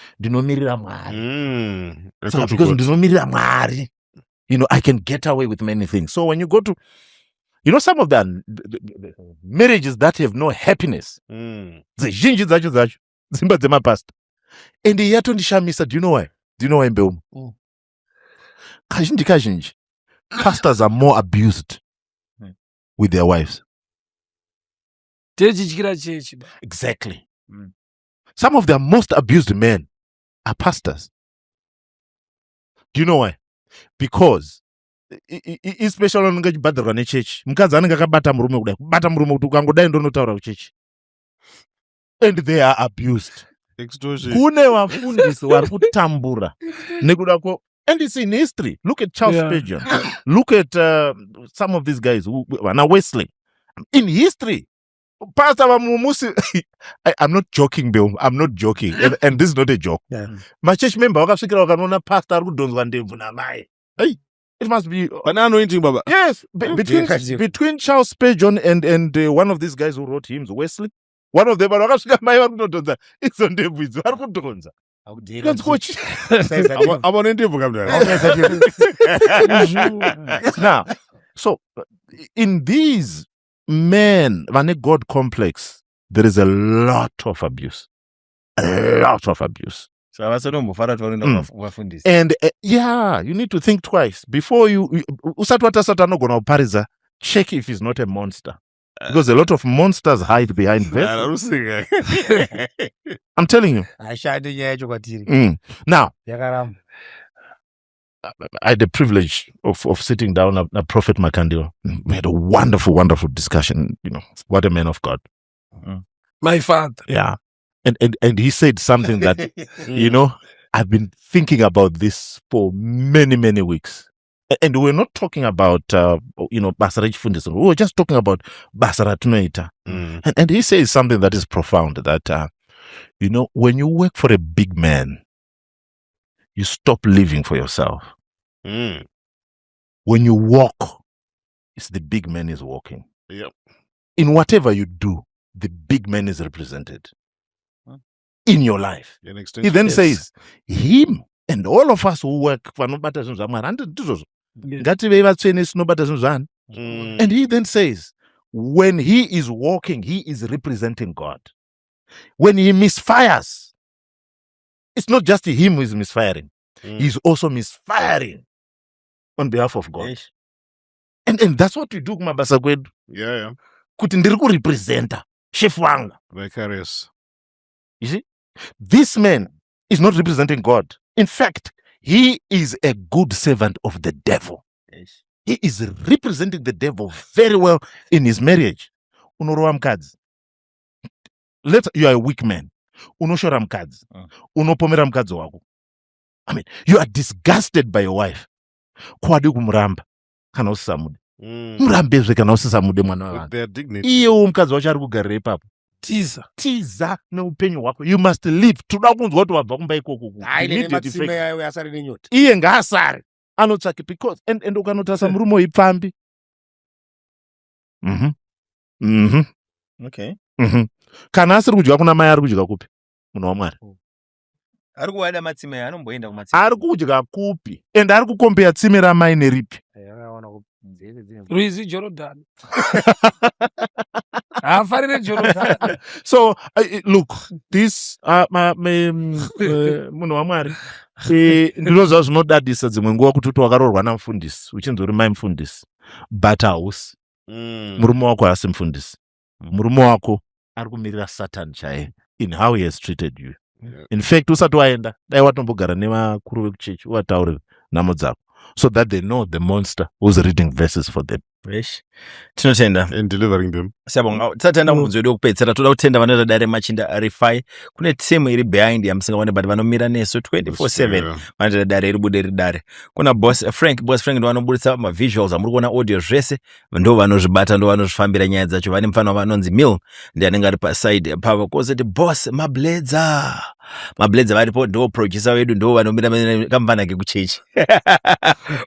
I can get away with many things. So when you go to, some of the marriages that have no happiness, the zinji zacho zimba zema past, and the yato nishamisa. Do you know why? Mbeumo? Kazhinji, pastors are more abused with their wives. Exactly. Some of their most abused men are pastors. Do you know why? Because especially on the church, and they are abused. Extortion. And it's in history. Look at Charles Spurgeon. Look at some of these guys who are now Wesley. In history, Pastor Mumusi, I'm not joking, Bill. I'm not joking. And this is not a joke. Yeah. My church member, Pastor, it must be Anointing, Baba. yes, between Charles Spurgeon and one of these guys who wrote hymns, Wesley. One of them, it's on the video. I'm on interview. Now, so in these men, when a God complex, there is a lot of abuse. A lot of abuse. And you need to think twice before you check if he's not a monster. Because a lot of monsters hide behind verses. I'm telling you. Now, I had the privilege of sitting down at Prophet Makandil. We had a wonderful, wonderful discussion. What a man of God. My father. Yeah. And he said something that, I've been thinking about this for many, many weeks. And we're not talking about, Basaraj Fundis. We were just talking about Basaratunaita. And he says something that is profound, that, when you work for a big man, you stop living for yourself. When you walk, it's the big man is walking. Yep. In whatever you do, the big man is represented in your life. He then says, him and all of us who work for nobody. And he then says, when he is walking, he is representing God. When he misfires, it's not just him who is misfiring. He's also misfiring on behalf of God. Yes. And that's what we do, Mabasa Gwedu. Yeah. Kuti ndiri kurepresenta chef wanga. Vicarious. You see? This man is not representing God. In fact, he is a good servant of the devil. Yes. He is representing the devil very well in his marriage. Unorowa mkadzi. You are a weak man. Unoshora mkadzi. Unopomera mkadzi wako. I mean, you are disgusted by your wife. Kwadi kumuramba. Kana usisamude. Murambezve kana usisamude mwana wa vanhu. Their dignity. Iye mukadzi wacho ari kugarira ipapo. Tiza neupenyu hwako. You must live. Toda kunzwa kuti wabva kumba ikoko. Iye ngaasare. Anotsvake because and ukanotasa murume ipfambi. Okay. Kana asiri kudya kuna mai ari kudya kupi? Munhu waMwari. Ari kuwada matsime anomboenda kumatsime. Ari kudya kupi? And ari kukombea tsime ramai neripi? Ruizi Jordan. So look, this munhu waMwari ndinozva zvinodadisa dzimwe nguva kuti wakarorwa namufundisi uchinzori mai mufundisi but hausi. Murume wako haasi mufundisi. Murume wako ari kumirira Satan chaiye in how he has treated you. In fact, usati waenda, dai watombogara nevakuru vekuchechi uvataure nhamo dzako, so that they know the monster who's reading verses for them. Tinotenda and delivering them. Siyabonga. Tisatenda mubvunzo wedu wekupedzisira, toda kutenda vanoita dare Remachinda Refy. Kune timu iri behind yamusingaone but vanomira nesu 24/7 vanoita dare ribude ridare. Kuna Boss Frank ndovanobudisa mavisuals amuri kuona audio zvese, ndo vanozvibata, ndo vanozvifambira nyaya dzacho. Vane mufana vanonzi Mill ndiye anenge ari paside pavo. Kozoti Boss Mabledza varipo, ndo producer wedu, ndo vanomira kamufana kekuchechi.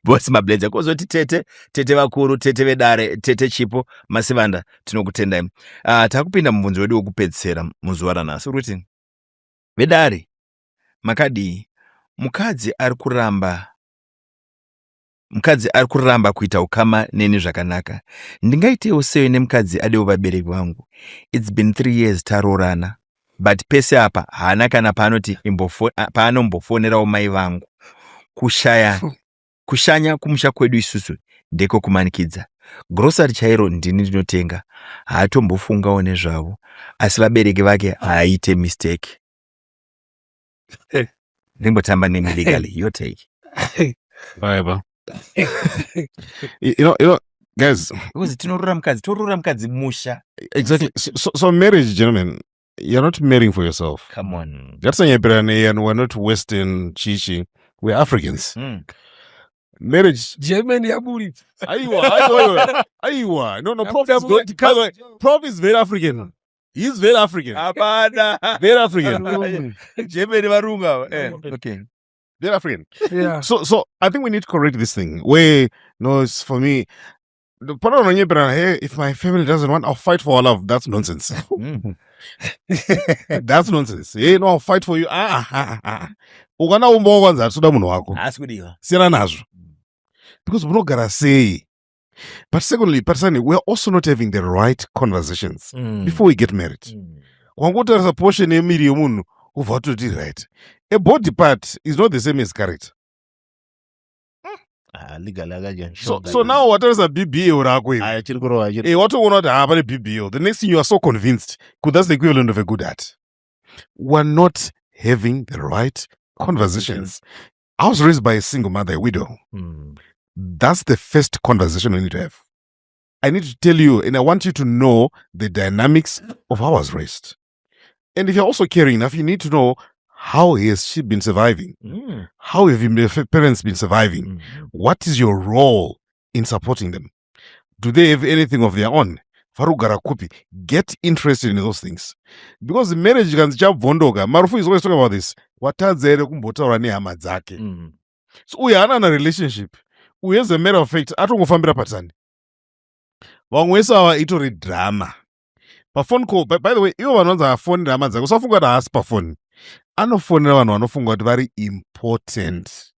Boss Mabledza. Kozoti tete vakuru, tete vedare, tete chipo Masivanda, tinokutendai. Takupinda mubvunzo wedu wekupedzisira muzuva ranhasi. Uri kuti vedare makadi mukadzi ari kuramba kuita ukama neni zvakanaka. Ndingaitewo sei nemukadzi adewo vabereki vangu? It's been 3 years taroorana, but pese apa haana kana paanombofonerawo mai vangu. Kushanya kumusha kwedu isusu ndeko kumanikidza. Grocery chairo ndini ndinotenga, haatombofungawo nezvavo, asi vabereki vake haaite mistake. Ndimbotamba nemi legally, your take. Bye. you know, guys. Because torora mukadzi musha. Exactly. So marriage, gentlemen, you're not marrying for yourself. Come on. That's and we're not Western chichi. We're Africans. Marriage. German yaburi. Aiwa. No, Prof is good. Prof is very African. He's very African. Very African. German varunga. Okay. They're African. Yeah. So I think we need to correct this thing. Where it's for me. If my family doesn't want, I'll fight for our love. That's nonsense. That's nonsense. Hey, no, I'll fight for you. Ukana umbo kwanza tsuda munhu wako. Asikudiwa. Siyana nazvo. Because unogara sei. But secondly, personally, we're also not having the right conversations before we get married. Wangotarisa portion yemiri yomunhu ubva watoti right. A body part is not the same as character. So now what is a BBO rako? What want to happen a BBO? The next thing you are so convinced, because that's the equivalent of a good heart. We're not having the right conversations. I was raised by a single mother, a widow. That's the first conversation we need to have. I need to tell you, and I want you to know the dynamics of how I was raised. And if you're also caring enough, you need to know how has she been surviving? How have your parents been surviving? What is your role in supporting them? Do they have anything of their own? Farugara kupi. Get interested in those things. Because the marriage can vondoga. Marufu is always talking about this. Watadzere kumbotaura nehama dzake. So we are in a relationship. We as a matter of fact, atongofambira patani. Vamwesa ava itori drama. Pa phone call, by the way, ivo vanonza phone drama dzake. Usafunga kuti haasi pa phone. Anofonera vanhu vanofunga kuti very important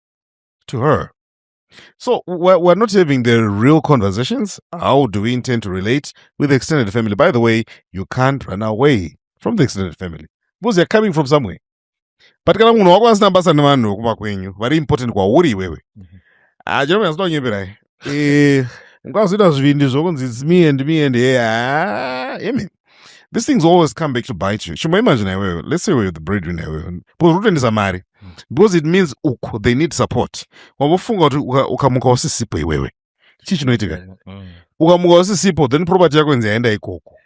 to her. So we're not having the real conversations. How do we intend to relate with the extended family? By the way, you can't run away from the extended family because they're coming from somewhere. But kana munhu wako asina basa nevanhu vekuma kwenyu, very important kwauri iwewe. Jeremy asitonyembera. Ngazita zvivindi zvokunzi it's me and amen. These things always come back to bite you. Imagine, let's say we're the breadwinner. Because it means they need support. Ukamuka usisipo iwewe. Chichinoitika. Ukamuka usisipo, then property yako nzienda ikoko.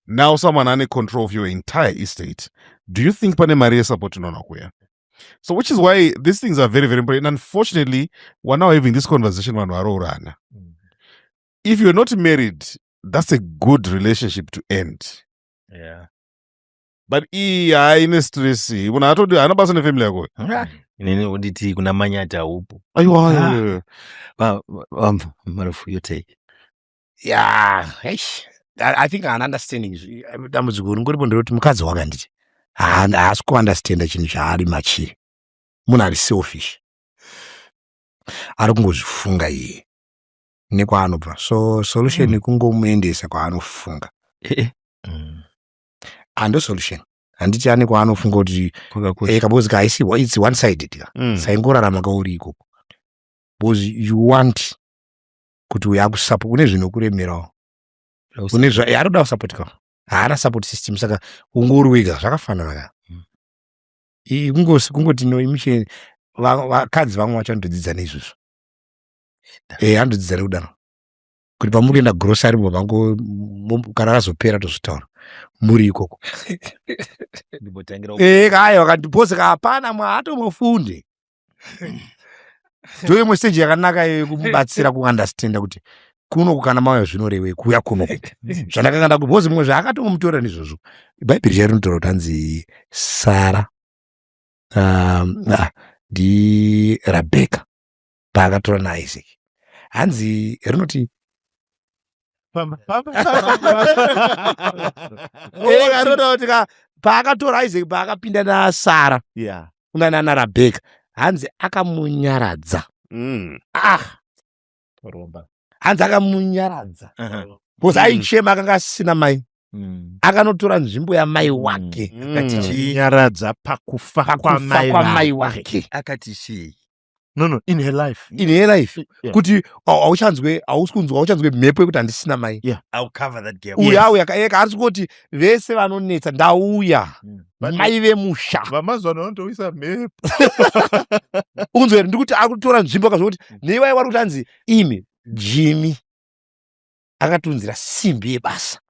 Now someone has control of your entire estate. Do you think pane Maria support unonakuya? So which is why these things are very, very important. Unfortunately, we're now having this conversation when we're if you're not married, that's a good relationship to end. Yeah. But ine stress. When I told you, I know about the family yako. Nini uditi kuna manyata upo. Ayo. Marufu, your take. Yeah. I think an understanding is damuziguru ngori bondoti mukadzi wakanditi. Haasi kuunderstanda chinhu chaari machiri. Munhu ari selfish. Ari kungozvifunga iye. Nekwaanobva. So solution ikungomuendesa kwaanofunga. Ando solution. Handiti ane kwaanofunga kuti kabuzika haisi it's one sided. Saingorarama kauri ikoko. Because you want kuti uyu akusapo kune zvinokuremerawo kune yaanoda kusapotika haana support system saka ungori wega zvakafanana ka kungoti no vakadzi vamwe vacho vanotodzidza neizvozvo anotodzidza nekudaro kuti pamuri kuenda grocery kana razopera tozvitaura muri ikoko kaya vakandipozeka hapana haatomofunde ndoimwe stage yakanaka yekumubatsira kuunderstanda kuti kuno kana mauya zvinorevei kuya kuno zvandakanga kupozi mumwe zvaakatomutora nezvozvo bhaibheri chai rinotaura kuti hanzi Sara ndiRabheka paakatora naIsaac hanzi rinoti paakatora Isaac paakapinda naSara ungana naRabheka hanzi akamunyaradza hanzi akamunyaradza because aichema akanga asina mai akanotora nzvimbo yamai wake akachinyaradza pakufa kwamai wake akati sei no in her life kuti auchanzwe mhepo yekuti handisina mai I'll cover that gap uya auya kaeka ari kuti vese vanonetsa ndauya mai vemusha vamazwana vanotowisa mhepo unzwe ndikuti akutora nzvimbo akazvokuti neiwai wari kuti hanzi imi Jimmy akatunzira simbi yebasa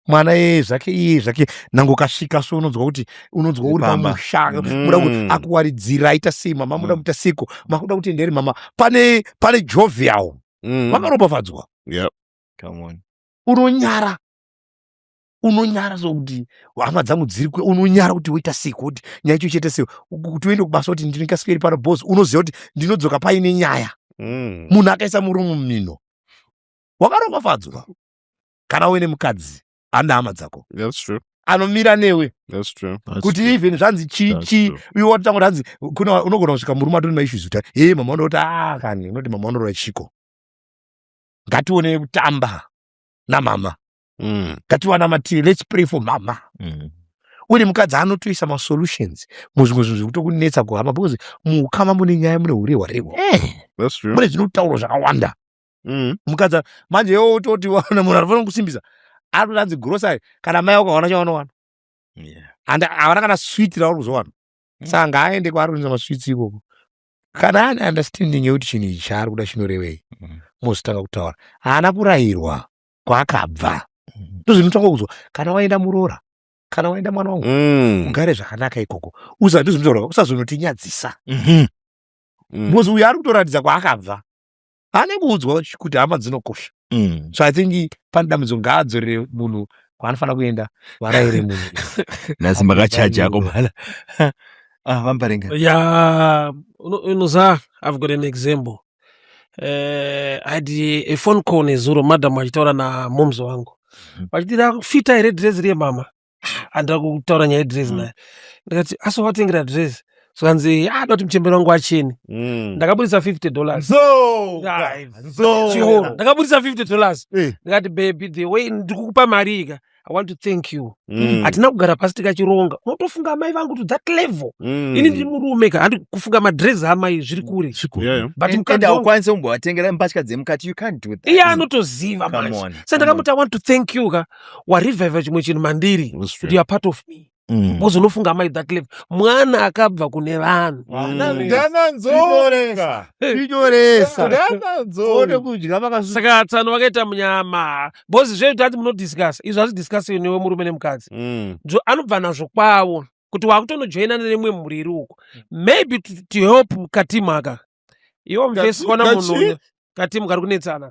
mwana zvake nango kasvika so unonzwa kuti uri pamusha muda kuti akuwaridzira aita sei mama muda kuita siko makuda kuti nderi mama pane jovial vakaropafadzwa unonyara sokuti hama dzangu dziri unonyara kuti woita siko kuti nyaya icho chiita sei kuti uende kubasa kuti ndinokasweri pano bosi unoziva kuti ndinodzoka paine nyaya munhu akaisa muromo mumino wakaropafadzwa kana uine mukadzi ane hama dzako anomira newe kuti even zvanzi chichi iwe watotanga kuti hanzi unogona kusvika murume atoni maissues kuti mama unoti kani unoti mama unorora chiko ngatione kutamba namama ngatiwanamatire let's pray for mama uri mukadzi anotoisa masolutions muzvimwe zvinhu zvekutokunetsa kuhama because muukama mune nyaya mune urehwa mune zvinotaurwa zvakawanda mukadzi manje toti wana munhu anofanira kusimbisa anotanzi grocery kana mai wakawana chaanowana havana kana switi rauri kuzowana saka ngaaende kwaari kuisa maswitsi ikoko kana ane understanding yekuti chinhu ichi chaari kuda chinorevei mozotanga kutaura haana kurayirwa kwaakabva ndozvinotanga kuzwa kana waenda muroora kana waenda mwana wangu ugare zvakanaka ikoko usazonotinyadzisa because uyu ari kutoratidza kwaakabva ane kuudzwa kuti hama dzinokosha so I think pane dambudziko ngaadzorere munhu kwaanofanira kuenda varayire munhu nhasi makachaja ako mala Muparinga I've got an example. I had a phone call nezuro madam achitaura namomzo wangu vachitira fita here dress riye mama andira kutaura nyaya yedress naye ndikati asowatengera dress sokanzi ada kuti muchemberi wangu acheni ndakabudisa $50 chihoro ndakabudisa $50 ndikati baby the way ndikukupa mari ika I want to thank you hatina kugara pasi tikachironga unotofunga mai vangu to that level ini ndiri murume ka handi kufunga madress amai zviri kure but mukadzi aukwanise kumbovatengera mbatya dzemukati you can't do that iye anotoziva manje saka ndakamuti I want to thank you ka warevive chimwe chinhu mandiri kuti you are part of me because unofunga mai that level mwana akabva kune vanhu saka tsano vakaita munyama because zveitati munodiscuss izvo hazvidiscussiwe newe murume nemukadzi anobva nazvo kwavo kuti wakutonojoina nemwe mhuri iri uko maybe to help katimu aka iwo mvesi kuona munhu katimu kari kunetsana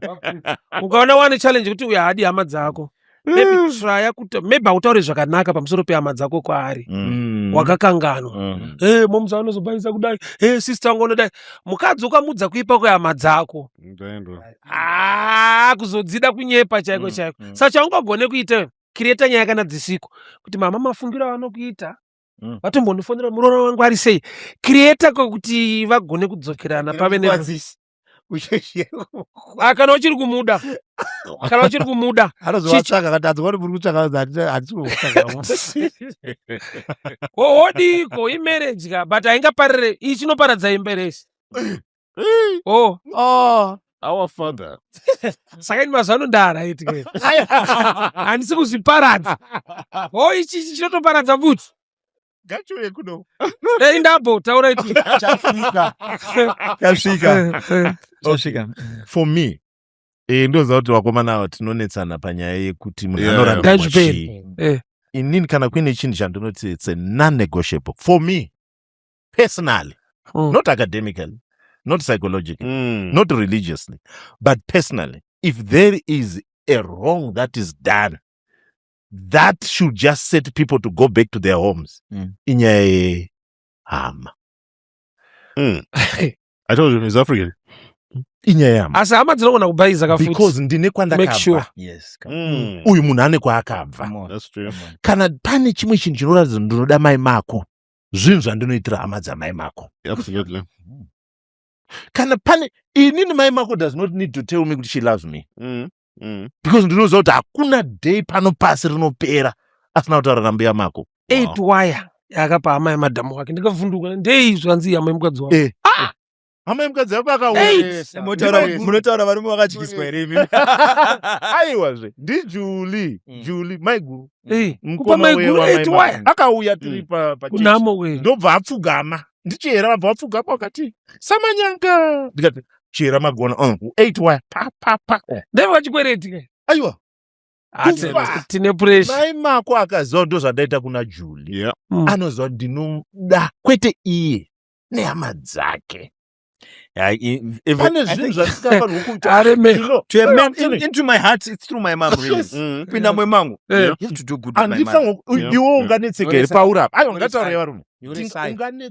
ukaona wane challenge kuti uya hadi hama dzako maybe trya kuti maybe hautaure zvakanaka pamusoro pehama dzako kwaari wakakanganwa momza vanozobhaisa kudai sister wangu unodai mukadzi ukamudza kuipa kwehama dzako kuzodzida kunyepa chaiko chaiko saka chaungagone kuita kireta nyaya kana dzisiko kuti mama mafungiro avanokuita vatombonifonera muroora wangu ari sei kireta kwekuti vagone kudzokerana pave kana uchiri kumuda wodiko imarriage ka but haingaparire ichi chinoparadza imba rese Our father. Saka ini mazano ndara iti. Handisi kuzviparadza. Oh, ichi chinotoparadza futi. Gacho kuno. Indabo taura iti. Chasvika. For me, ndoziva kuti vakomana ava tinonetsana panyaya yekuti munhu anoramba Dutch chii. pen. Inini kana kuine chinhu chandinoti it's a non-negotiable for me personally, not academically, not psychologically, not religiously, but personally. If there is a wrong that is done, that should just set people to go back to their homes. Inyaya hama. I told you he's African. Inyaya hama. Asa hama dzinogona kubaiza kafuti. Because ndine kwandakabva. Make sure. Yes. Uyu munhu ane kwaakabva. That's true. Kana pane chimwe chinhu chinoratidza ndinoda mai mako, zvinhu zvandinoitira hama dzamai mako. Absolutely. Kana pane inini mai mako does not need to tell me kuti she loves me. Because ndinoziva kuti hakuna day pano pasi rinopera asina kutaura nambuya mako. 8 wire yakapa hama yamadhamu wake ndikavhunduka ndeizvo anzi hama yemukadzi wake. Hama yemukadzi wako akauya. Munotaura varume vakatyiswa here imi. Aiwazve ndiJulie, Julie maiguru. Kupa maiguru 8 wire. Akauya tiri kunamo we. Ndobva apfugama. Ndichera vabva vapfugama wakati samanyanga. Ndikati chera magona 8 wire pa. Ndeve vachikwereti ke. Aiwa. Tine pressure. Mai mako akaziva ndo zvandaita kuna Julie. Yeah. Anoziva kuti ndinoda kwete iye nehama dzake. Pane zvinhu zvasingafanirwi kuita. To a man, into my heart, it's through my mom, really. Pinda mwe mangu. You have to do good with my mom. Iwo unganetseka here paurapa. Aiwa ngataura yevarume.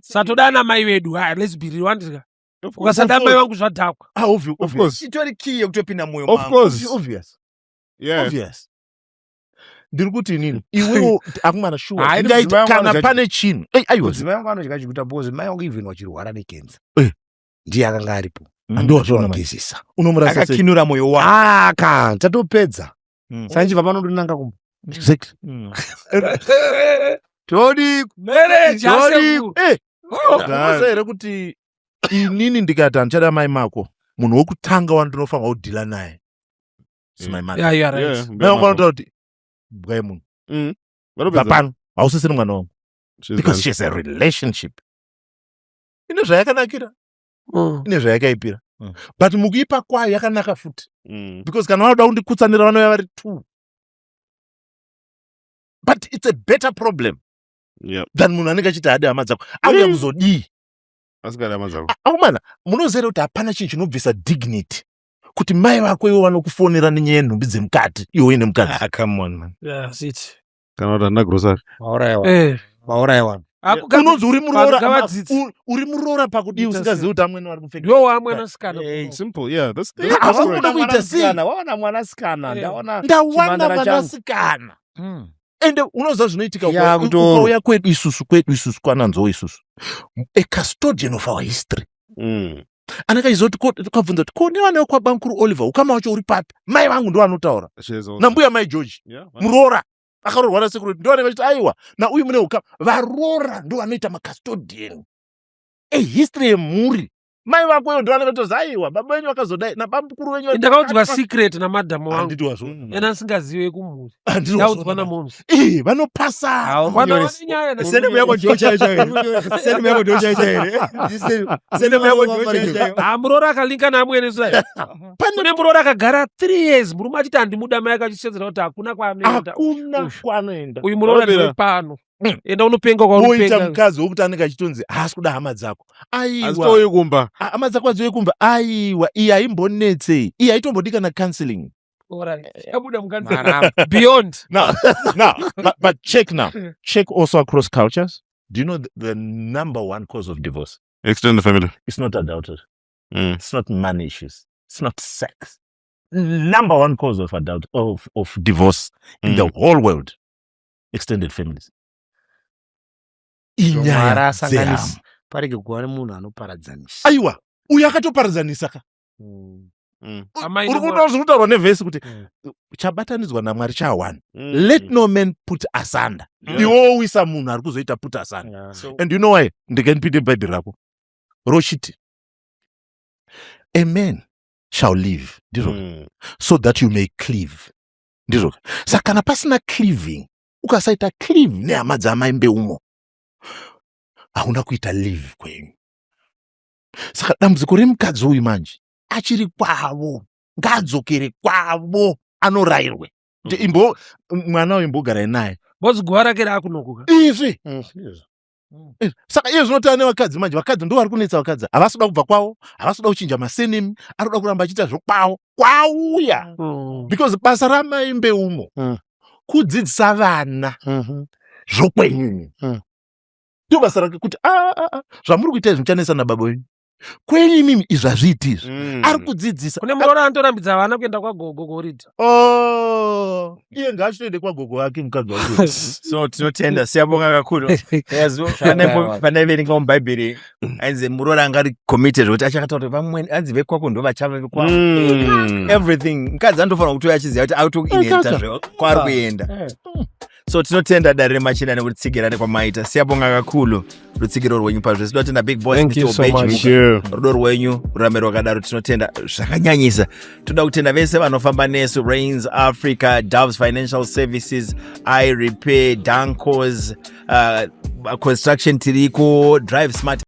Satodana mai vedu. Let's be real. Ukasada mai vangu zvadhakwa. Of course. Itori key yekutopinda mwoyo mangu. Of course. Obvious. Yeah. Obvious. Ndiri kuti nini iwewo akumana shuwa ndaiti kana pane chinhu aiwa zimai vangu anodya chikuta bozi mai vangu even wachirwara nekenza ndiye akanga aripo andozvonagezisa unomurasa akakinura mwoyo wake tatopedza sanjibva panondonanga kumba exactly todi marriage here kuti inini ndikati andichada mai mako munhu wokutanga wandinofanira kudhila naye my mother. Yeah, you are right. kuti bwaye munhu pano hausisiri mwana wangu because she has a relationship ine zvayakanakira ine zvayakaipira but mukuipa kwayo yakanaka futi because kana vanoda kundikutsanira vanouya vari 2 but it's a better problem than munhu anenge achiti hade hama dzako auya muzodii akumana munozere kuti hapana chinhu chinobvisa dignity kuti mai vako ivo vanokufonera nenyaya yenhumbi dzemukati iwe uine mukadzi. Come on man. Yes, it. Kana kuti handina grocery. Mauraiwa. Unonzi uri muroora pakudii usingazivi kuti amweni vari kupfeka. Yo amweni asikana. Simple, yeah. That's kuda kuita sei. Waona mwanasikana ndaona mwanasikana. Ende unoziva zvinoitika ukauya kwedu isusu kwananzoo isusu. A custodian of our history. Anakaizoti tukabvunza kuti ko nevana vekwabankuru Oliver ukama wacho uri papi mai vangu ndo vanotaura nambuya mai George muroora akaroorwa nasekuriti ndo vanenge vachiti aiwa nauyu mune ukama varoora ndo vanoita macustodian ehistory yemhuri mai vakoyo ndo vanenge vatozi aiwa baba venyu vakazodai nabamukuru venyu ndakaudzwa secret namadhamu vangu handiti wazvo ena asingazive kumhuri ndaudzwa namunhu vanopasa sende muyako ndiwo chaiyo sende muyako ndiwo chaiyo sende muyako ndiwo chaiyo muroora akalinka namwene sai pane muroora akagara 3 years murume achiti handimuda mai akachisedzera kuti hakuna kwaanoenda uyu muroora ndiwe pano enda unopenga kwaoita mukadzi wokuti anenge achitonzi haasi kuda hama dzako aiwa kumba hama dzako adziwe kumba aiwa iyi haimbonetsei iyi haitombodi kana counseling beyond now but check also across cultures. Do you know the number one cause of divorce? Extended family. It's not adultery. It's not money issues. It's not sex. Number one cause of divorce in the whole world. Extended families. Inyaya dzehama. Parege kuva nemunhu anoparadzanisa. Aiwa, uyu akatoparadzanisa ka. Uri kutaurwa nevhesi kuti chabatanidzwa naMwari chawana. Let no man put asunder. Iwo wisa munhu ari kuzoita put asunder. And you know why? Ndikanipinde mubhaibheri rako. Rochiti. A man shall live. Ndizvo. So that you may cleave. Ndizvo. Saka kana pasina cleaving, ukasaita cleave nehama dzamai mbeumo, hauna kuita live kwenyu. Saka dambudziko remukadzi uyu manje, achiri kwavo, ngadzokere kwavo, anorayirwe. Mwana uyu imbogara naye. Bozi guva rake raakunokuka. Izvi. Saka iye zvinotana nevakadzi manje, vakadzi ndo vari kunetsa vakadzi. Havasi kuda kubva kwavo, havasi kuda kuchinja masenimi, ari kuda kuramba achiita zvokwavo. Kwauya. Because basa ramai mbeumo, kudzidzisa vana zvokwenyu. Ndo basa rake kuti zvamuri kuita izvi muchanesa nababa wenyu. Kwenyu imimi izvi hazviiti izvi. Ari kudzidzisa. Kune munoona anotorambidza vana kuenda kwagogo koridza. Iye ngaachitoende kwagogo wake mukadzi wake. So tinotenda, siyabonga kakuru. Pane verenga mubhaibheri ainzi muroora anga ari committed kuti achakataura kuti vamweni anzi vekwako ndo vachava vekwavo. Everything mukadzi anofanira kutoya achiziva kuti autoinherita kwaari kuenda. So tinotenda dare Remachinda nekutsigirane kwamaita. Siyabonga kakulu rutsigiro rwenyu pazvese. Tinotenda big boss. Thank you so much. Rudo rwenyu rurambe rwakadaro tinotenda zvakanyanyisa. Toda kutenda vese vanofamba nesu, Rains Africa, Doves Financial Services, I Repair, Dancos, Construction Tiriko, Drive Smart.